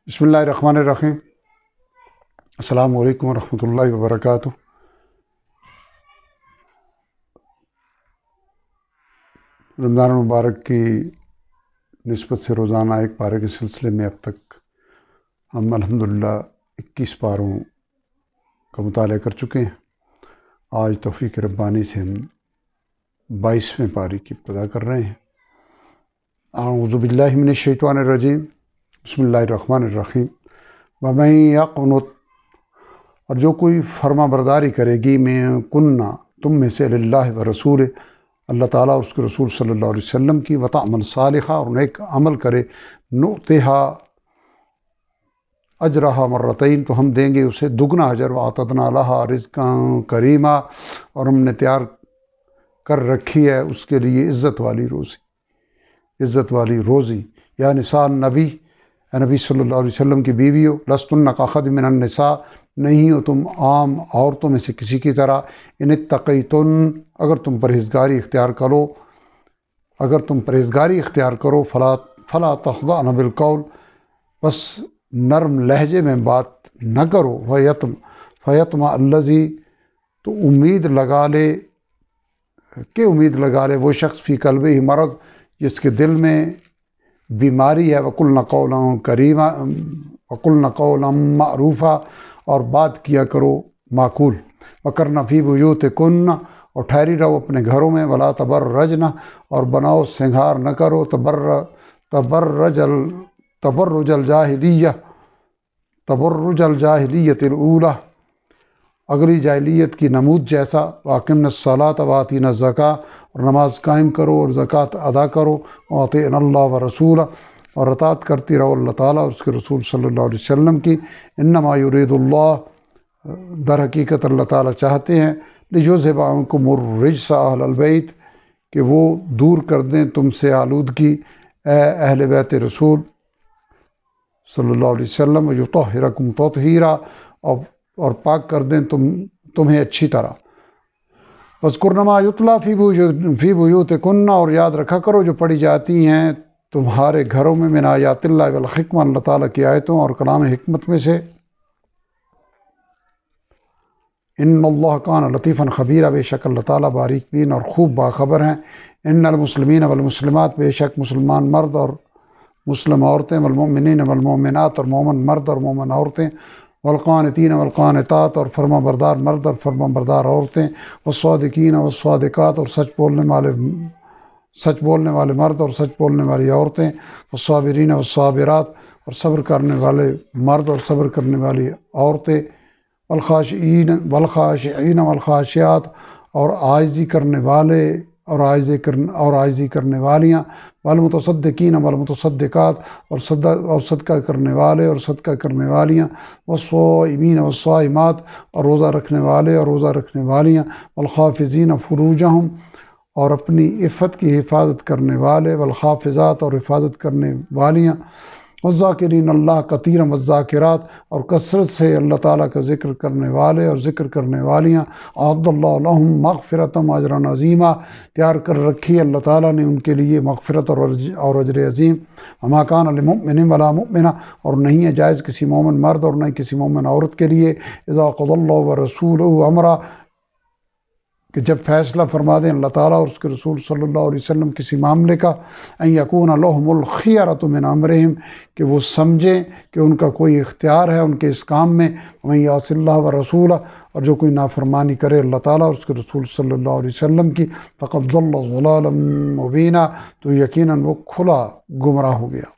بسم اللہ الرحمن الرحیم۔ السلام علیکم ورحمۃ اللہ وبرکاتہ۔ رمضان المبارک کی نسبت سے روزانہ ایک پارے کے سلسلے میں اب تک ہم الحمدللہ 21 پاروں کا مطالعہ کر چکے ہیں۔ آج توفیق ربانی سے ہم 22ویں پاری کی ابتدا کر رہے ہیں۔ اعوذ باللہ من الشیطان الرجیم، بسم اللہ الرحمن الرحیم۔ وَمَن يَقْنُتْ، اور جو کوئی فرما برداری کرے گی میں کننا تم میں سے للہ و رسول، اللہ تعالیٰ اور اس کے رسول صلی اللہ علیہ وسلم کی، وَتَعْمَلْ صالحہ، اور نیک عمل کرے، نُؤْتِہَا اجرہا مرتین، تو ہم دیں گے اسے دگنا اجر، وَأَعْتَدْنَا لَهَا رِزْقًا کریما، اور ہم نے تیار کر رکھی ہے اس کے لیے عزت والی روزی۔ یا نساء النبی، اے نبی صلی اللہ علیہ وسلم کی بیویوں، لستن کاحد من النساء، نہیں ہو تم عام عورتوں میں سے کسی کی طرح، ان اتقیتن، اگر تم پرہیزگاری اختیار کرو، فلا تخضعن بالقول، بس نرم لہجے میں بات نہ کرو، فیطمع الذی، تو امید لگا لے وہ شخص فی قلبہ مرض، جس کے دل میں بیماری ہے، وَقُلْنَ قَوْلًا مَعْرُوفًا، اور بات کیا کرو معقول، وَقَرْنَ فِي بُيُوتِكُنَّ، اور ٹھہری رہو اپنے گھروں میں، وَلَا تَبَرَّجْنَ، اور بناؤ سنگھار نہ کرو، تبرج الجاہلیت الاولیٰ، اگلی جاہلیت کی نمود جیسا، وَأَقِمْنَ الصَّلَاةَ وَآتِينَ الزَّكَاةَ، اور نماز قائم کرو اور زکوٰۃ ادا کرو، وَأَطِعْنَ اللَّهَ وَرَسُولَهُ، اور اطاعت کرتی رہو اللہ تعالیٰ اور اس کے رسول صلی اللہ علیہ وسلم کی، انما یرید اللہ، در حقیقت اللہ تعالیٰ چاہتے ہیں، لیذھب عنکم الرجس اہل البیت، کہ وہ دور کر دیں تم سے آلودگی اے اہل بیت رسول صلی اللہ علیہ وسلم، ویطہرکم تطہیرا، اور پاک کر دیں تمہیں اچھی طرح، وَاذْكُرْنَ مَا يُتْلَىٰ فِي بُيُوتِكُنَّ، اور یاد رکھا کرو جو پڑھی جاتی ہیں تمہارے گھروں میں، من آیات اللہ والحکمہ، اللہ تعالیٰ کی آیتوں اور کلام حکمت میں سے، ان اللہ کان لطیفا خبیرا، بے شک اللہ تعالیٰ باریک بین اور خوب باخبر ہیں، ان المسلمین والمسلمات، بے شک مسلمان مرد اور مسلم عورتیں، والمؤمنین والمؤمنات، اور مومن مرد اور مومن عورتیں، والقانتین والقانتات، اور فرما بردار مرد اور فرما بردار عورتیں، والصادقین والصادقات، اور سچ بولنے والے مرد اور سچ بولنے والی عورتیں، والصابرین والصابرات، اور صبر کرنے والے مرد اور صبر کرنے والی عورتیں، والخاشعین والخاشعات، اور عاجزی کرنے والے اور عاجزی کرنے والیاں، والمتصدقین والمتصدقات، اور صدقہ کرنے والے اور صدقہ کرنے والیاں، والصائمین والصائمات، اور روزہ رکھنے والے اور روزہ رکھنے والیاں، والحافظین فروجہم، اور اپنی عفت کی حفاظت کرنے والے، والحافظات، اور حفاظت کرنے والیاں، والذاکرین اللہ کثیرا والذاکرات، اور کثرت سے اللہ تعالیٰ کا ذکر کرنے والے اور ذکر کرنے والیاں، اعد اللہ لہم مغفرۃ واجرا عظیما، تیار کر رکھی اللہ تعالیٰ نے ان کے لیے مغفرت اور اجر عظیم، وما کان لمؤمن ولا مؤمنہ، اور نہیں ہے جائز کسی مومن مرد اور نہ کسی مومن عورت کے لیے، اذا قضى اللہ ورسولہ امرا، کہ جب فیصلہ فرما دیں اللہ تعالیٰ اور اس کے رسول صلی اللہ علیہ وسلم کسی معاملے کا، ان یکون لہم الخیرۃ من امرہم، کہ وہ سمجھیں کہ ان کا کوئی اختیار ہے ان کے اس کام میں، ومن یعص اللہ ورسولہ، اور جو کوئی نافرمانی کرے اللہ تعالیٰ اور اس کے رسول صلی اللہ علیہ وسلم کی، فقد ضل ضلالا مبینا، تو یقیناً وہ کھلا گمراہ ہو گیا۔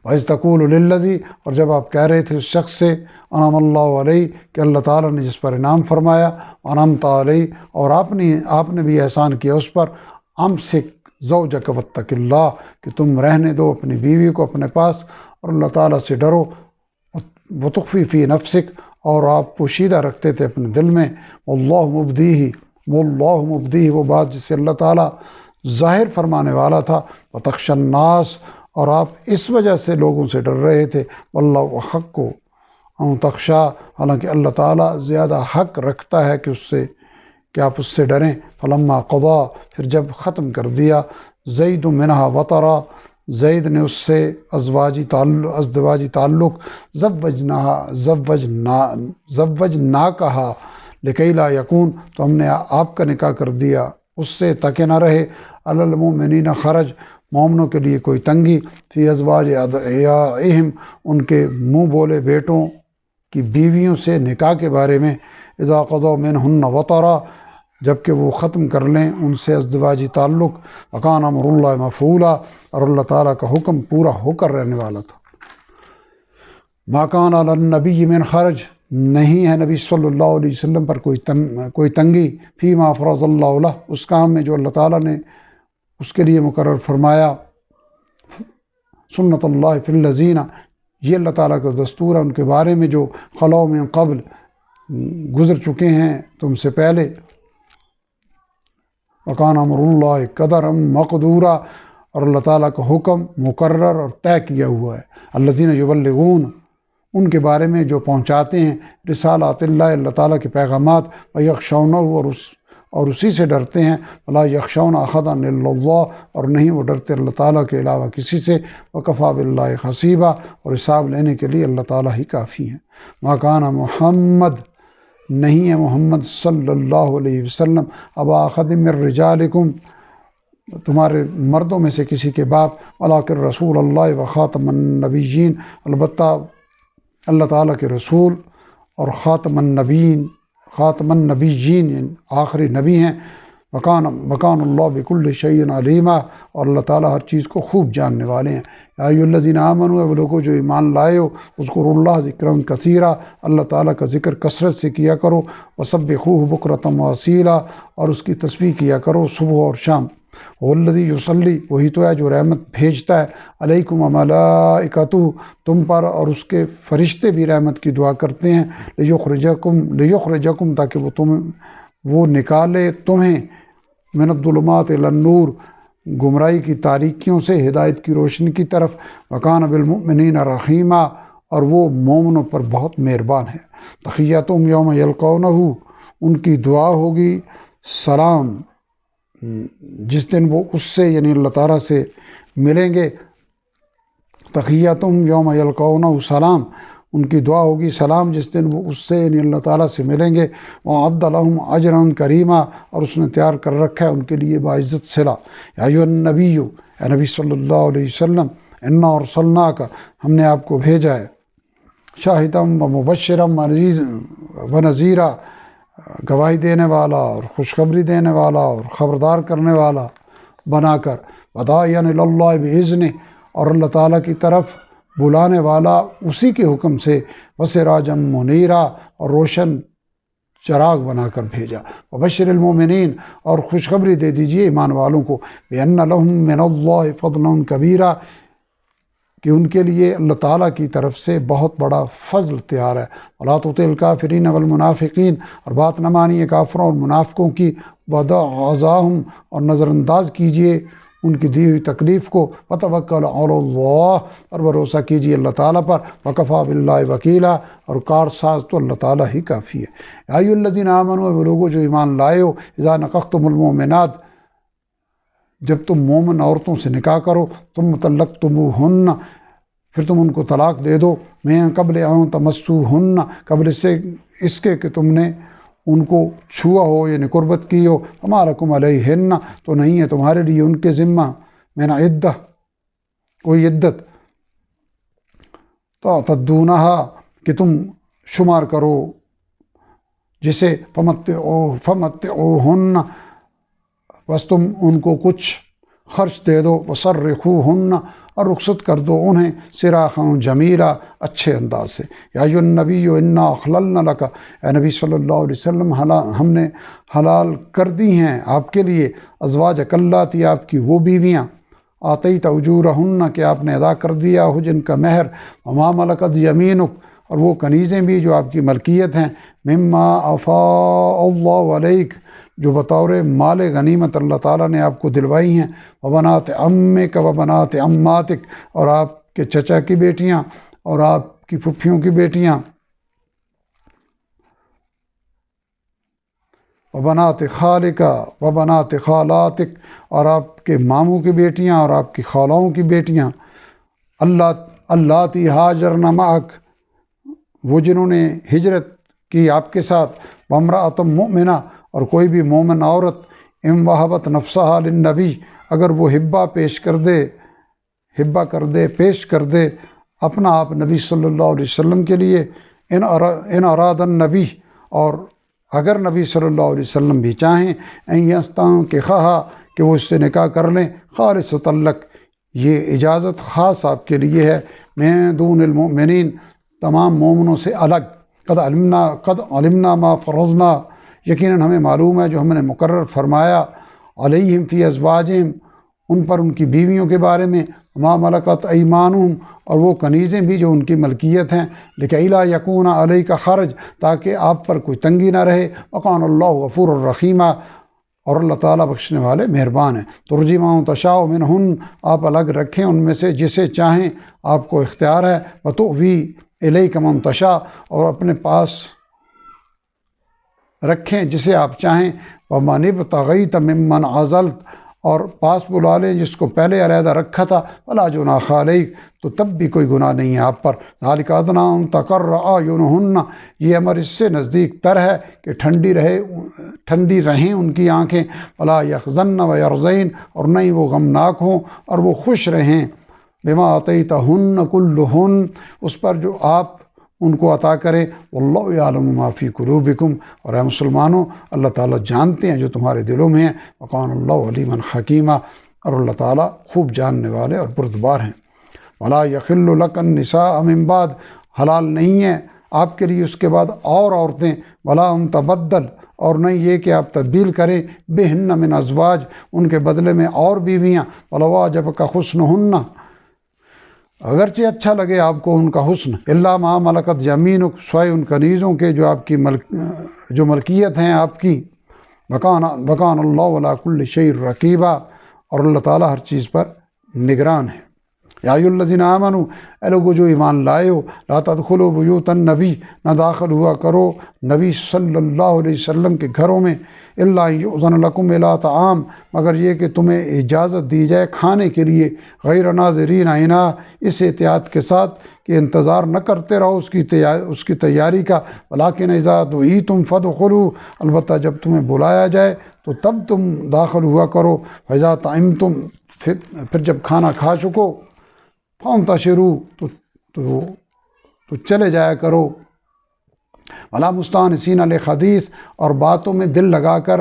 وَإِذْ تَقُولُ لِلَّذِي، اور جب آپ کہہ رہے تھے اس شخص سے، انعم اللہ علیہ، کہ اللہ تعالیٰ نے جس پر انعام فرمایا، انعمت علیہ، اور آپ نے بھی احسان کیا اس پر، امسک زوجک واتق اللہ، کہ تم رہنے دو اپنی بیوی کو اپنے پاس اور اللہ تعالیٰ سے ڈرو، وتخفی فی نفسک، اور آپ پوشیدہ رکھتے تھے اپنے دل میں، واللہ مبدیہ، وہ بات جسے اللہ تعالیٰ ظاہر فرمانے والا تھا، وتخشى الناس، اور آپ اس وجہ سے لوگوں سے ڈر رہے تھے، واللہ حق ان تخشا، حالانکہ اللہ تعالیٰ زیادہ حق رکھتا ہے کہ آپ اس سے ڈریں، فلما قضا، پھر جب ختم کر دیا، زید منہا وطرا، زید نے اس سے ازدواجی تعلق زوجنا کہا لکی لا یکون، تو ہم نے آپ کا نکاح کر دیا اس سے تاکہ نہ رہے علی المؤمنین حرج، مومنوں کے لیے کوئی تنگی، فی ازواج ادعیاءہم، ان کے منہ بولے بیٹوں کی بیویوں سے نکاح کے بارے میں، اذا قضوا منہن وطرا، جب کہ وہ ختم کر لیں ان سے ازدواجی تعلق، وکان امر اللہ مفعولا، اور اللہ تعالیٰ کا حکم پورا ہو کر رہنے والا تھا۔ ما کان علی النبی من حرج، نہیں ہے نبی صلی اللہ علیہ وسلم پر کوئی تنگی، فیما فرض اللہ لہ، اس کام میں جو اللہ تعالیٰ نے اس کے لیے مقرر فرمایا، سنت اللہ فی الذین، یہ اللہ تعالیٰ کا دستور ہے ان کے بارے میں جو خلو من قبل، گزر چکے ہیں تم سے پہلے، وکان امر اللہ قدرا مقدورا، اور اللہ تعالیٰ کا حکم مقرر اور طے کیا ہوا ہے، الذین یبلغون، ان کے بارے میں جو پہنچاتے ہیں رسالات اللہ، اللہ تعالیٰ کے پیغامات، ویخشونہ، اور اسی سے ڈرتے ہیں، ولا یخشون احدا الا اللہ، اور نہیں وہ ڈرتے اللہ تعالیٰ کے علاوہ کسی سے، وکفی باللہ حسیبا، اور حساب لینے کے لیے اللہ تعالیٰ ہی کافی ہیں۔ ما کان محمد، نہیں ہے محمد صلی اللہ علیہ وسلم، ابا احد من رجالکم، تمہارے مردوں میں سے کسی کے باپ، ولکن رسول اللہ و خاتم النبیین، البتہ اللہ تعالیٰ کے رسول اور خاتم النبیین یعنی آخری نبی ہیں، وکان اللہ بکل شیء علیما، اور اللہ تعالیٰ ہر چیز کو خوب جاننے والے ہیں۔ یا ایھا الذین آمنوا، وہ لوگوں جو ایمان لائے ہو، اذکروا اللہ ذکرا کثیرا، اللہ تعالیٰ کا ذکر کثرت سے کیا کرو، وسبحوہ بکرۃ واصیلا، اور اس کی تسبیح کیا کرو صبح اور شام۔ والذی یصلی، وہی تو ہے جو رحمت بھیجتا ہے، علیکم وملائکتہ، تم پر، اور اس کے فرشتے بھی رحمت کی دعا کرتے ہیں، لیخرجکم، تاکہ وہ نکالے تمہیں، من الظلمات الی النور، گمراہی کی تاریکیوں سے ہدایت کی روشنی کی طرف، وکان بالمؤمنین رحیما، اور وہ مومنوں پر بہت مہربان ہے۔ تحیتہم یوم یلقونہ، ان کی دعا ہوگی سلام جس دن وہ اس سے یعنی اللہ تعالیٰ سے ملیں گے، تحیتہم یوم یلقونہ سلام، ان کی دعا ہوگی سلام جس دن وہ اس سے یعنی اللہ تعالیٰ سے ملیں گے، وَأَعَدَّ لَهُمْ أَجْرًا كَرِيمًا، اور اس نے تیار کر رکھا ہے ان کے لیے باعزت صلہ۔ یا ایھا النبی، اے نبی صلی اللہ علیہ وسلم، انا ارسلناک، ہم نے آپ کو بھیجا ہے، شاہدا ومبشرا ونذیرا، گواہی دینے والا اور خوشخبری دینے والا اور خبردار کرنے والا بنا کر، وداعیا الی اللہ باذنہ، اور اللہ تعالیٰ کی طرف بلانے والا اسی کے حکم سے، وسراجا منیرا، اور روشن چراغ بنا کر بھیجا، وبشر المؤمنین، اور خوشخبری دے دیجیے ایمان والوں کو، بأن لهم من اللہ فضلا کبیرا، کہ ان کے لیے اللہ تعالیٰ کی طرف سے بہت بڑا فضل تیار ہے، ولا تطع الکافرین والمنافقین، اور بات نہ مانیے کافروں اور منافقوں کی، ودع اذاہم، اور نظر انداز کیجیے ان کی دی ہوئی تکلیف کو، وتوکل علی اللہ، اور بھروسہ کیجیے اللہ تعالیٰ پر، وکفی باللہ وکیلا، اور کارساز تو اللہ تعالیٰ ہی کافی ہے۔ یا ایھا الذین آمنوا، وہ لوگوں جو ایمان لائے ہو، اذا نکحتم المؤمنات، جب تم مومن عورتوں سے نکاح کرو، ثم طلقتموہن، پھر تم ان کو طلاق دے دو، من قبل ان تمسوہن، قبل سے اس کے کہ تم نے ان کو چھوا ہو یعنی قربت کی ہو، فما لکم علیہن، تو نہیں ہے تمہارے لیے ان کے ذمہ، من عدہ، کوئی عدت، تعتدونہا، کہ تم شمار کرو جسے، فمتعوہن، بس تم ان کو کچھ خرچ دے دو، وسرحوہن، اور رخصت کر دو انہیں، سراحا جمیلا، اچھے انداز سے۔ یا ایھا النبی انا احللنا لک، اے نبی صلی اللہ علیہ وسلم، ہم نے حلال کر دی ہیں آپ کے لیے، ازواجک اللاتی، آپ کی وہ بیویاں، آتیت اجورہن، کہ آپ نے ادا کر دیا ہو جن کا مہر، وما ملکت یمینک، اور وہ کنیزیں بھی جو آپ کی ملکیت ہیں، مما افاء اللہ علیک، جو بطور مال غنیمت اللہ تعالیٰ نے آپ کو دلوائی ہیں، وبنات عمک وبنات عماتک، اور آپ کے چچا کی بیٹیاں اور آپ کی پھپھیوں کی بیٹیاں، و بنات خالکا و بنات خالاتک، اور آپ کے ماموں کی بیٹیاں اور آپ کی خالوں کی بیٹیاں، اللاتی ہاجرن معک، وہ جنہوں نے ہجرت کی آپ کے ساتھ، وامرأۃ مؤمنہ، اور کوئی بھی مومن عورت، ام وہبت نفسہا للنبی، اگر وہ ہبہ پیش کر دے اپنا آپ نبی صلی اللہ علیہ وسلم کے لیے، ان اراد النبی، اور اگر نبی صلی اللہ علیہ وسلم بھی چاہیں، ان یستنکحھا، کہ وہ اس سے نکاح کر لیں، خالصۃ لک، یہ اجازت خاص آپ کے لیے ہے، من دون المؤمنین، تمام مومنوں سے الگ، قد علمنا ما فرضنا، یقیناً ہمیں معلوم ہے جو ہم نے مقرر فرمایا، علیہم فی ازواجہم، ان پر ان کی بیویوں کے بارے میں، ما ملکت ایمانہم، اور وہ کنیزیں بھی جو ان کی ملکیت ہیں، لکی لا یکون علیک حرج، تاکہ آپ پر کوئی تنگی نہ رہے، وکان اللہ غفور الرحیم، اور اللہ تعالیٰ بخشنے والے مہربان ہیں۔ ترجی من تشاء منہن، آپ الگ رکھیں ان میں سے جسے چاہیں، آپ کو اختیار ہے، وتؤوی الیک من تشاء، اور اپنے پاس رکھیں جسے آپ چاہیں، ومن ابتغیت ممن عزلت، اور پاس بلا لیں جس کو پہلے علیحدہ رکھا تھا، ولا جناح علیک، تو تب بھی کوئی گناہ نہیں ہے آپ پر، ذالک ادنیٰ ان تقر اعینہن، یہ امر اس سے نزدیک تر ہے کہ ٹھنڈی رہیں ان کی آنکھیں، ولا یحزن ویرضین، اور نہیں وہ غمناک ہوں اور وہ خوش رہیں، بما آتیتہن کلہن، اس پر جو آپ ان کو عطا کریں، واللہ یعلم ما فی قلوبکم، اور اے مسلمانوں اللہ تعالیٰ جانتے ہیں جو تمہارے دلوں میں ہیں، وقان اللہ علیما حکیما، اور اللہ تعالیٰ خوب جاننے والے اور بردبار ہیں۔ ولا یحل لک النساء من بعد، حلال نہیں ہے آپ کے لیے اس کے بعد اور عورتیں، ولا ان تبدل، اور نہیں یہ کہ آپ تبدیل کریں، بہن من ازواج، ان کے بدلے میں اور بیویاں، ولو اعجبک حسنہن، اگرچہ اچھا لگے آپ کو ان کا حسن، الا ما ملکت یمینک، سوائے ان کنیزوں کے جو آپ کی جو ملکیت ہیں آپ کی، وکان اللہ علی کل شیء رقیبا، اور اللہ تعالیٰ ہر چیز پر نگران ہے۔ یا ایھا الذین آمنوا، اے لوگو جو ایمان لائے ہو، لا تدخلوا بیوت النبی، نہ داخل ہوا کرو نبی صلی اللہ علیہ وسلم کے گھروں میں، الا ان یؤذن لکم الی طعام، مگر یہ کہ تمہیں اجازت دی جائے کھانے کے لیے، غیر ناظرین اناء، اس احتیاط کے ساتھ کہ انتظار نہ کرتے رہو اس کی تیاری کا، ولیکن اذا دعیتم فادخلوا، البتہ جب تمہیں بلایا جائے تو تب تم داخل ہوا کرو، فاذا طعمتم، پھر جب کھانا کھا چکو، فانتشروا، تو چلے جایا کرو، ولا مستانسین لحدیث، اور باتوں میں دل لگا کر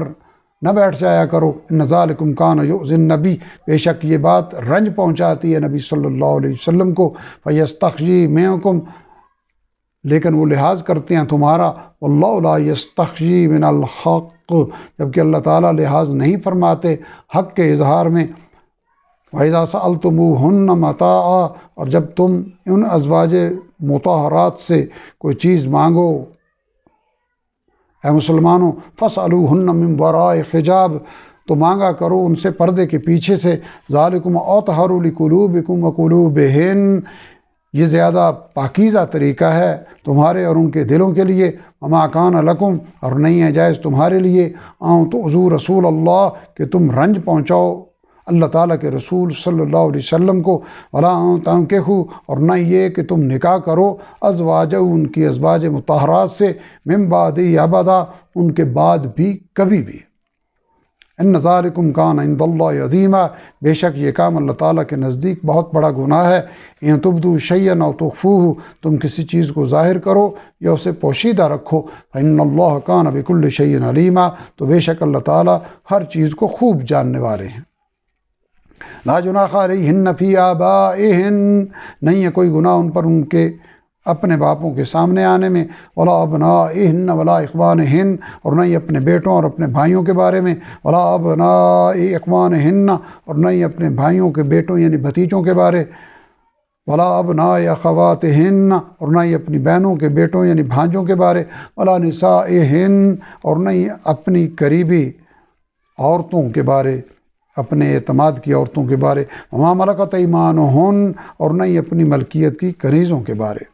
نہ بیٹھ جایا کرو، ان ذالکم کان یؤذی النبی، بے شک یہ بات رنج پہنچاتی ہے نبی صلی اللہ علیہ وسلم کو، فیستحیی منکم، لیکن وہ لحاظ کرتے ہیں تمہارا، واللہ لا یستحیی من الحق، جبکہ اللہ تعالیٰ لحاظ نہیں فرماتے حق کے اظہار میں، وَإِذَا سَأَلْتُمُوهُنَّ مَتَاعًا، اور جب تم ان ازواج مطہرات سے کوئی چیز مانگو، اے مسلمانوں، فَاسْأَلُوهُنَّ مِنْ وَرَاءِ حجاب، تو مانگا کرو ان سے پردے کے پیچھے سے، ذَلِكُمْ أَطْهَرُ لِقُلُوبِكُمْ وَقُلُوبِهِنَّ، یہ زیادہ پاکیزہ طریقہ ہے تمہارے اور ان کے دلوں کے لیے، وَمَا كَانَ لَكُمْ، اور نہیں ہے جائز تمہارے لیے، أَن تُؤْذُوا رسول اللہ، کہ تم رنج پہنچاؤ اللہ تعالیٰ کے رسول صلی اللہ علیہ وسلم کو، ولا ان تنکحوا، اور نہ یہ کہ تم نکاح کرو، ازواجہ، ان کی ازواج مطہرات سے، من بعد ابدا، ان کے بعد بھی کبھی بھی، ان ذالکم کان عند اللہ عظیما، بے شک یہ کام اللہ تعالیٰ کے نزدیک بہت بڑا گناہ ہے، ان تبدوا شیئا او تخفوہ، تم کسی چیز کو ظاہر کرو یا اسے پوشیدہ رکھو، فإن اللہ کان بکل شیء علیما، تو بے شک اللہ تعالیٰ ہر چیز کو خوب جاننے والے ہیں۔ لا جناح علیہن فی آبائہن، نہیں ہے کوئی گناہ ان پر ان کے اپنے باپوں کے سامنے آنے میں، ولا ابنائہن ولا اخوانہن، اور نہ ہی اپنے بیٹوں اور اپنے بھائیوں کے بارے میں، ولا ابناء اخوانہن، اور نہ ہی اپنے بھائیوں کے بیٹوں یعنی بھتیجوں کے بارے، ولا ابناء اخواتہن، اور نہ ہی اپنی بہنوں کے بیٹوں یعنی بھانجوں کے بارے، ولا نسائہن، اور نہ ہی اپنی قریبی عورتوں کے بارے، اپنے اعتماد کی عورتوں کے بارے، وما ملکت ایمانہن، اور نہ ہی اپنی ملکیت کی کنیزوں کے بارے،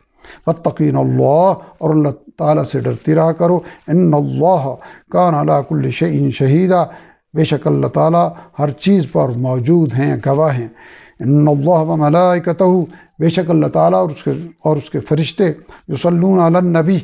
واتقین اللہ، اور اللہ تعالیٰ سے ڈرتی رہا کرو، ان اللہ کان علی کل شیء شہیدا، بے شک اللہ تعالیٰ ہر چیز پر موجود ہیں، گواہ ہیں، ان اللہ و ملائکتہ، بے شک اللہ تعالیٰ اور اس کے فرشتے، یصلون علی النبی،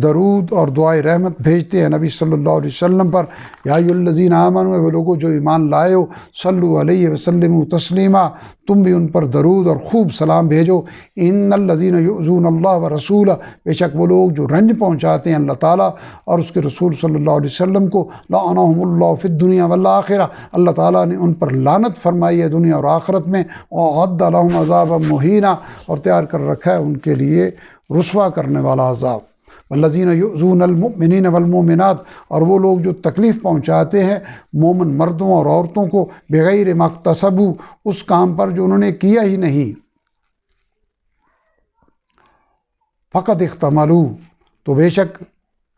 درود اور دعائے رحمت بھیجتے ہیں نبی صلی اللہ علیہ وسلم پر، یا ایھا الذین آمنوا، وہ لوگوں جو ایمان لائے ہو، صلو علیہ وسلموا تسلیما، تم بھی ان پر درود اور خوب سلام بھیجو، ان الذین یؤذون اللہ ورسولہ، بے شک وہ لوگ جو رنج پہنچاتے ہیں اللہ تعالیٰ اور اس کے رسول صلی اللہ علیہ وسلم کو، لعنہم اللہ فی الدنیا والآخرہ، اللہ تعالیٰ نے ان پر لعنت فرمائی ہے دنیا اور آخرت میں، وأعد لہم عذابا مہینا، اور تیار کر رکھا ہے ان کے لیے رسوا کرنے والا عذاب، والذین یؤذون المؤمنین والمؤمنات، اور وہ لوگ جو تکلیف پہنچاتے ہیں مومن مردوں اور عورتوں کو، بغیر ما اکتسبوا، اس کام پر جو انہوں نے کیا ہی نہیں، فقد احتملوا، تو بے شک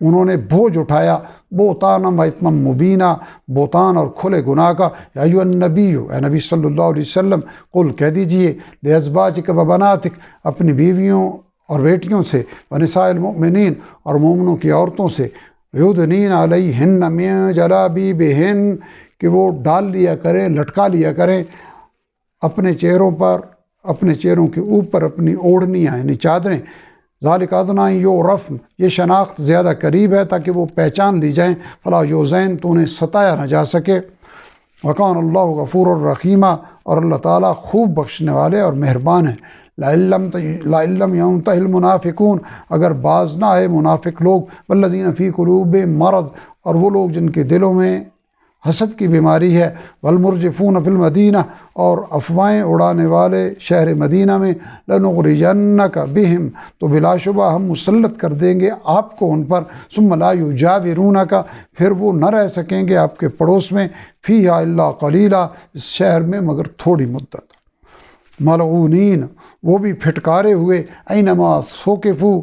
انہوں نے بوجھ اٹھایا، بہتانا و اثما مبینا، بہتان اور کھلے گناہ کا، یا ایھا النبی، اے نبی صلی اللہ علیہ وسلم، قل کہہ دیجئے، لازواجک و بناتک، اپنی بیویوں اور بیٹیوں سے، ونساء المؤمنین، اور مومنوں کی عورتوں سے، یدنین علیہن من جلابیبہن، کہ وہ ڈال لیا کریں، لٹکا لیا کریں اپنے چہروں پر، اپنے چہروں کے اوپر اپنی اوڑھنیاں یعنی چادریں، ذالک ادنیٰ ان یعرفن، یہ شناخت زیادہ قریب ہے تاکہ وہ پہچان لی جائیں، فلا یؤذین، تو انہیں ستایا نہ جا سکے، وکان اللہ غفور الرحیمہ، اور اللہ تعالیٰ خوب بخشنے والے اور مہربان ہیں، لئن لم ينتہ المنافقون، اگر باز نہ آئے منافق لوگ، والذین فی قلوبہم مرض، اور وہ لوگ جن کے دلوں میں حسد کی بیماری ہے، والمرجفون فی المدینہ، اور افواہیں اڑانے والے شہر مدینہ میں، لنخرجنک بہم، تو بلا شبہ ہم مسلط کر دیں گے آپ کو ان پر، ثم لا یجاورونک، پھر وہ نہ رہ سکیں گے آپ کے پڑوس میں، فیہا الا قلیلا، اس شہر میں مگر تھوڑی مدت، ملعونین، وہ بھی پھٹکارے ہوئے، اینما ثقفوا،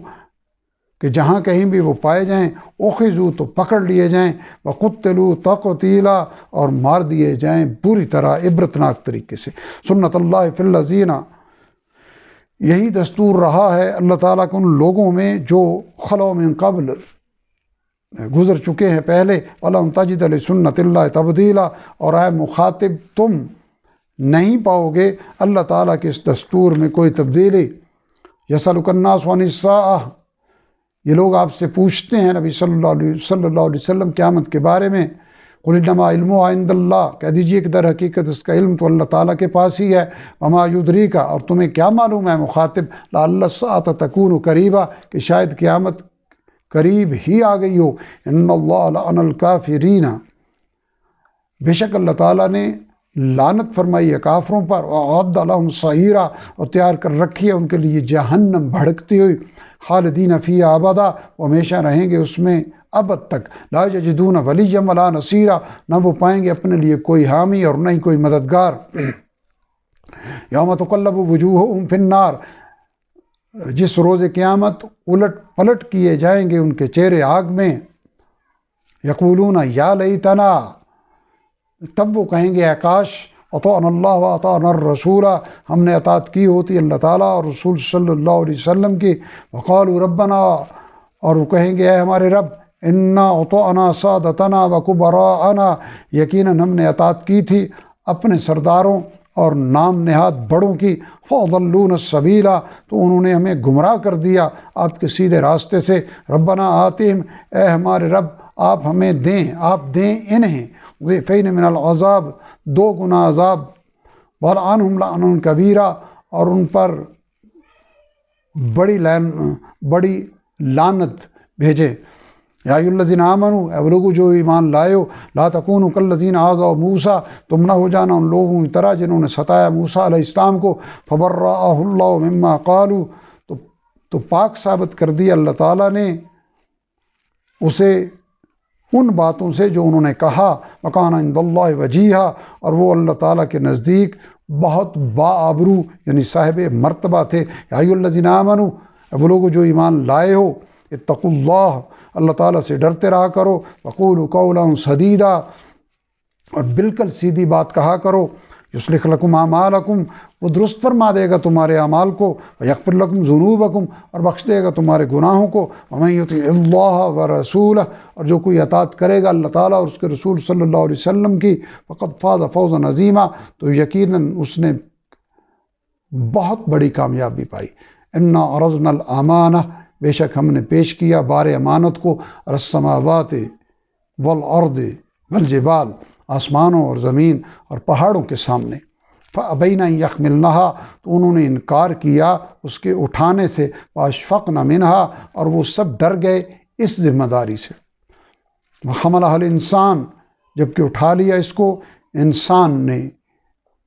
کہ جہاں کہیں بھی وہ پائے جائیں، اخذوا، تو پکڑ لیے جائیں، وقتلوا تقتیلا، اور مار دیے جائیں بری طرح عبرتناک طریقے سے، سنت اللہ فی الذین، یہی دستور رہا ہے اللہ تعالیٰ کو ان لوگوں میں جو خلو من قبل، گزر چکے ہیں پہلے، وَلَن تَجِدَ لِسُنَّتِ اللَّهِ تَبْدِيلًا، اور اے مخاطب تم نہیں پاؤ گے اللہ تعالیٰ کے اس دستور میں کوئی تبدیلی، یسألک الناس عن الساعہ، یہ لوگ آپ سے پوچھتے ہیں نبی صلی اللہ علیہ وسلم قیامت کے بارے میں، قل انما علمها عند اللہ، کہہ دیجئے کہ در حقیقت اس کا علم تو اللہ تعالیٰ کے پاس ہی ہے، وما یدریک، اور تمہیں کیا معلوم ہے مخاطب، لعل الساعة تکون قریبا، کہ شاید قیامت قریب ہی آ گئی ہو، ان اللہ لعن الکافرین، بے شک اللہ تعالیٰ نے لعنت فرمائی ہے کافروں پر، وَأَعَدَّ لَهُمْ سَعِيرًا، اور تیار کر رکھی ہے ان کے لیے جہنم بھڑکتی ہوئی، خالدین فیہا ابدا، وہ ہمیشہ رہیں گے اس میں ابد تک، لا یجدون ولیا ولا نصیرا، نہ وہ پائیں گے اپنے لیے کوئی حامی اور نہ ہی کوئی مددگار، یوم تقلب وجوہہم فی النار، جس روز قیامت الٹ پلٹ کیے جائیں گے ان کے چہرے آگ میں، یقولون یا لیتنا، تب وہ کہیں گے اے کاش، اطعنا اللہ و اطعنا الرسول، ہم نے اطاعت کی ہوتی اللہ تعالیٰ اور رسول صلی اللہ علیہ وسلم کی، وقالوا ربنا، اور وہ کہیں گے اے ہمارے رب، انا اطعنا سادتنا و کبراءنا، یقیناً ہم نے اطاعت کی تھی اپنے سرداروں اور نام نہاد بڑوں کی، فَأَضَلُّونَ السَّبِيلَ، تو انہوں نے ہمیں گمراہ کر دیا آپ کے سیدھے راستے سے، ربنا آتِہم، اے ہمارے رب آپ ہمیں دیں، آپ دیں انہیں، ضِعْفَيْنِ مِنَ الْعَذَابِ، 2 گنا عذاب، وَلْعَنْهُمْ لَعْنًا كَبِيرًا، اور ان پر بڑی لعنت بھیجے، یا ایھا الذین آمنوا، اے وہ لوگوں جو ایمان لائے ہو، لا تکونوا کالذین آذوا موسیٰ، تم نہ ہو جانا ان لوگوں کی طرح جنہوں نے ستایا موسیٰ علیہ السلام کو، فبرأہ اللہ مما قالوا، تو پاک ثابت کر دیا اللہ تعالیٰ نے اسے ان باتوں سے جو انہوں نے کہا، وکان عند اللہ وجیہا، اور وہ اللہ تعالیٰ کے نزدیک بہت باآبرو یعنی صاحب مرتبہ تھے، یا ایھا الذین آمنوا، وہ لوگ جو ایمان لائے ہو، اتقوا اللہ، اللہ تعالیٰ سے ڈرتے رہا کرو، وقولوا قولا سدیدا، اور بالکل سیدھی بات کہا کرو، یصلح لکم اعمالکم، وہ درست فرما دے گا تمہارے اعمال کو، ویغفر لکم ذنوبکم، اور بخش دے گا تمہارے گناہوں کو، ومن یطع اللہ ورسولہ، اور جو کوئی اطاعت کرے گا اللہ تعالیٰ اور اس کے رسول صلی اللہ علیہ وسلم کی، فقد فاز فوزا عظیما، تو یقیناً اس نے بہت بڑی کامیابی پائی۔ انا عرضنا الامانہ، بے شک ہم نے پیش کیا بار امانت کو، السماوات والارض والجبال، آسمانوں اور زمین اور پہاڑوں کے سامنے، فابین ان یحملنہا، تو انہوں نے انکار کیا اس کے اٹھانے سے، واشفقن منہا، اور وہ سب ڈر گئے اس ذمہ داری سے، وحملہا الانسان، جب کہ اٹھا لیا اس کو انسان نے،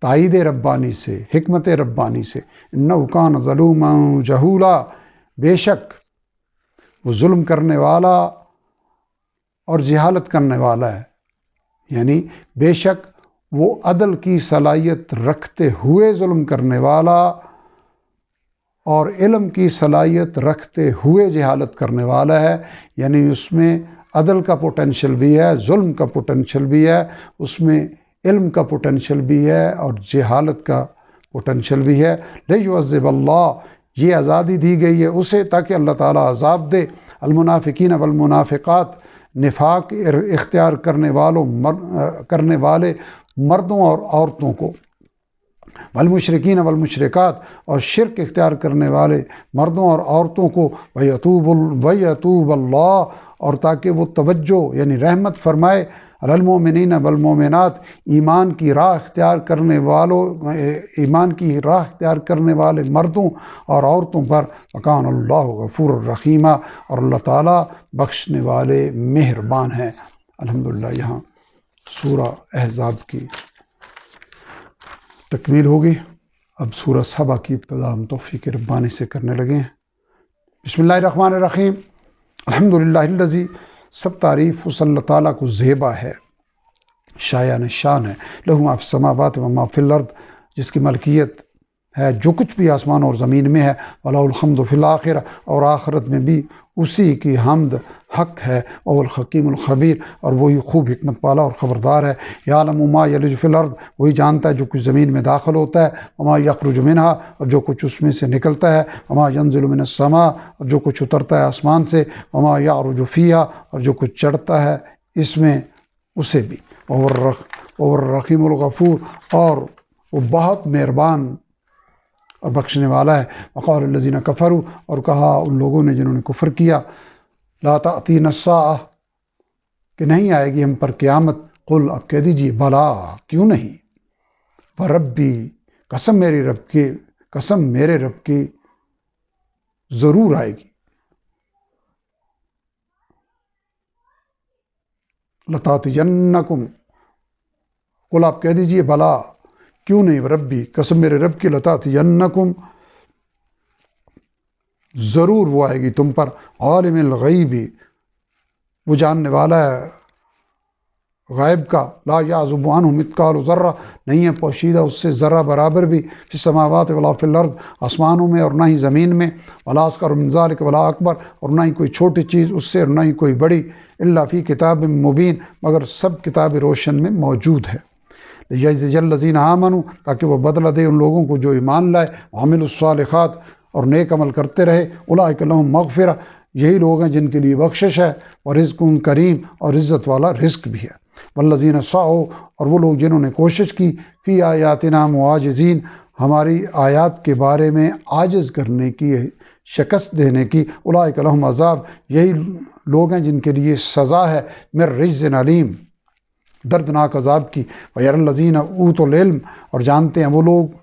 تائید ربانی سے، حکمت ربانی سے، انہ کان ظلوما جہولا، بے شک وہ ظلم کرنے والا اور جہالت کرنے والا ہے، یعنی بے شک وہ عدل کی صلاحیت رکھتے ہوئے ظلم کرنے والا اور علم کی صلاحیت رکھتے ہوئے جہالت کرنے والا ہے، یعنی اس میں عدل کا پوٹینشل بھی ہے، ظلم کا پوٹینشل بھی ہے، اس میں علم کا پوٹینشل بھی ہے اور جہالت کا پوٹینشل بھی ہے۔ لیعذب اللہ، یہ آزادی دی گئی ہے اسے تاکہ اللہ تعالیٰ عذاب دے المنافقین والمنافقات، نفاق اختیار کرنے والے مردوں اور عورتوں کو، والمشرکین والمشرکات، اور شرک اختیار کرنے والے مردوں اور عورتوں کو، ویتوب اللہ، اور تاکہ وہ توجہ یعنی رحمت فرمائے علی المؤمنین والمؤمنات، ایمان کی راہ اختیار کرنے والے مردوں اور عورتوں پر، وکان اللہ غفور الرحیم، اور اللہ تعالیٰ بخشنے والے مہربان ہیں۔ الحمدللہ یہاں سورہ احزاب کی تکمیل ہوگی۔ اب سورہ سبا کی ابتدا ہم توفیق ربانی سے کرنے لگے ہیں۔ بسم اللہ الرحمن الرحیم، الحمدللہ الذی، سب تعریف اس اللہ تعالیٰ کو زیبا ہے، شایان شان ہے، لہ ما فی السماوات و ما فی الارض، جس کی ملکیت ہے جو کچھ بھی آسمان اور زمین میں ہے، وَلَهُ الْحَمْدُ فِي الْآخِرَةِ، اور آخرت میں بھی اسی کی حمد حق ہے، وَهُوَ الْحَكِيمُ الْخَبِيرُ، اور وہی خوب حکمت والا اور خبردار ہے۔ يَعْلَمُ مَا يَلِجُ فِي الْأَرْضِ، وہی جانتا ہے جو کچھ زمین میں داخل ہوتا ہے، وَمَا يَخْرُجُ مِنْهَا، اور جو کچھ اس میں سے نکلتا ہے، وَمَا يَنزِلُ مِنَ السَّمَاءِ، اور جو کچھ اترتا ہے آسمان سے، وَمَا يَعْرُجُ فِيهَا، اور جو کچھ چڑھتا ہے اس میں اسے بھی، وَهُوَ الرَّحِيمُ الْغَفُورُ، اور وہ بہت مہربان اور بخشنے والا ہے۔ وقال الذین کفروا، اور کہا ان لوگوں نے جنہوں نے کفر کیا، لا تأتینا الساعہ، کہ نہیں آئے گی ہم پر قیامت، قل، اب کہہ دیجیے، بلا، کیوں نہیں، وربی، قسم میرے رب کی ضرور آئے گی، لتاتینکم، قل، آپ کہہ دیجیے، بلا، کیوں نہیں، ربی، قسم میرے رب کی، لتاتینکم، ضرور وہ آئے گی تم پر، عالم الغیب، وہ جاننے والا ہے غائب کا، لا یعزب عنہ مثقال ذرہ، نہیں ہے پوشیدہ اس سے ذرہ برابر بھی، فی السماوات ولا فی الارض، آسمانوں میں اور نہ ہی زمین میں، ولا اصغر من ذلک ولا اکبر، اور نہ ہی کوئی چھوٹی چیز اس سے اور نہ ہی کوئی بڑی، الا فی کتاب مبین، مگر سب کتاب روشن میں موجود ہے، لیجزی الذین آمنوا، تاکہ وہ بدلہ دے ان لوگوں کو جو ایمان لائے، وعملوا الصالحات، اور نیک عمل کرتے رہے، اولئک لہم مغفرہ، یہی لوگ ہیں جن کے لیے بخشش ہے، ورزق کریم، اور عزت والا رزق بھی ہے، والذین سعوا، اور وہ لوگ جنہوں نے کوشش کی، فی آیاتنا معاجزین، ہماری آیات کے بارے میں عاجز کرنے کی، شکست دینے کی، اولئک لہم عذاب، یہی لوگ ہیں جن کے لیے سزا ہے، من رجز علیم، دردناک عذاب کی، وَيَرَى الَّذِينَ أُوتُوا الْعِلْمَ، اور جانتے ہیں وہ لوگ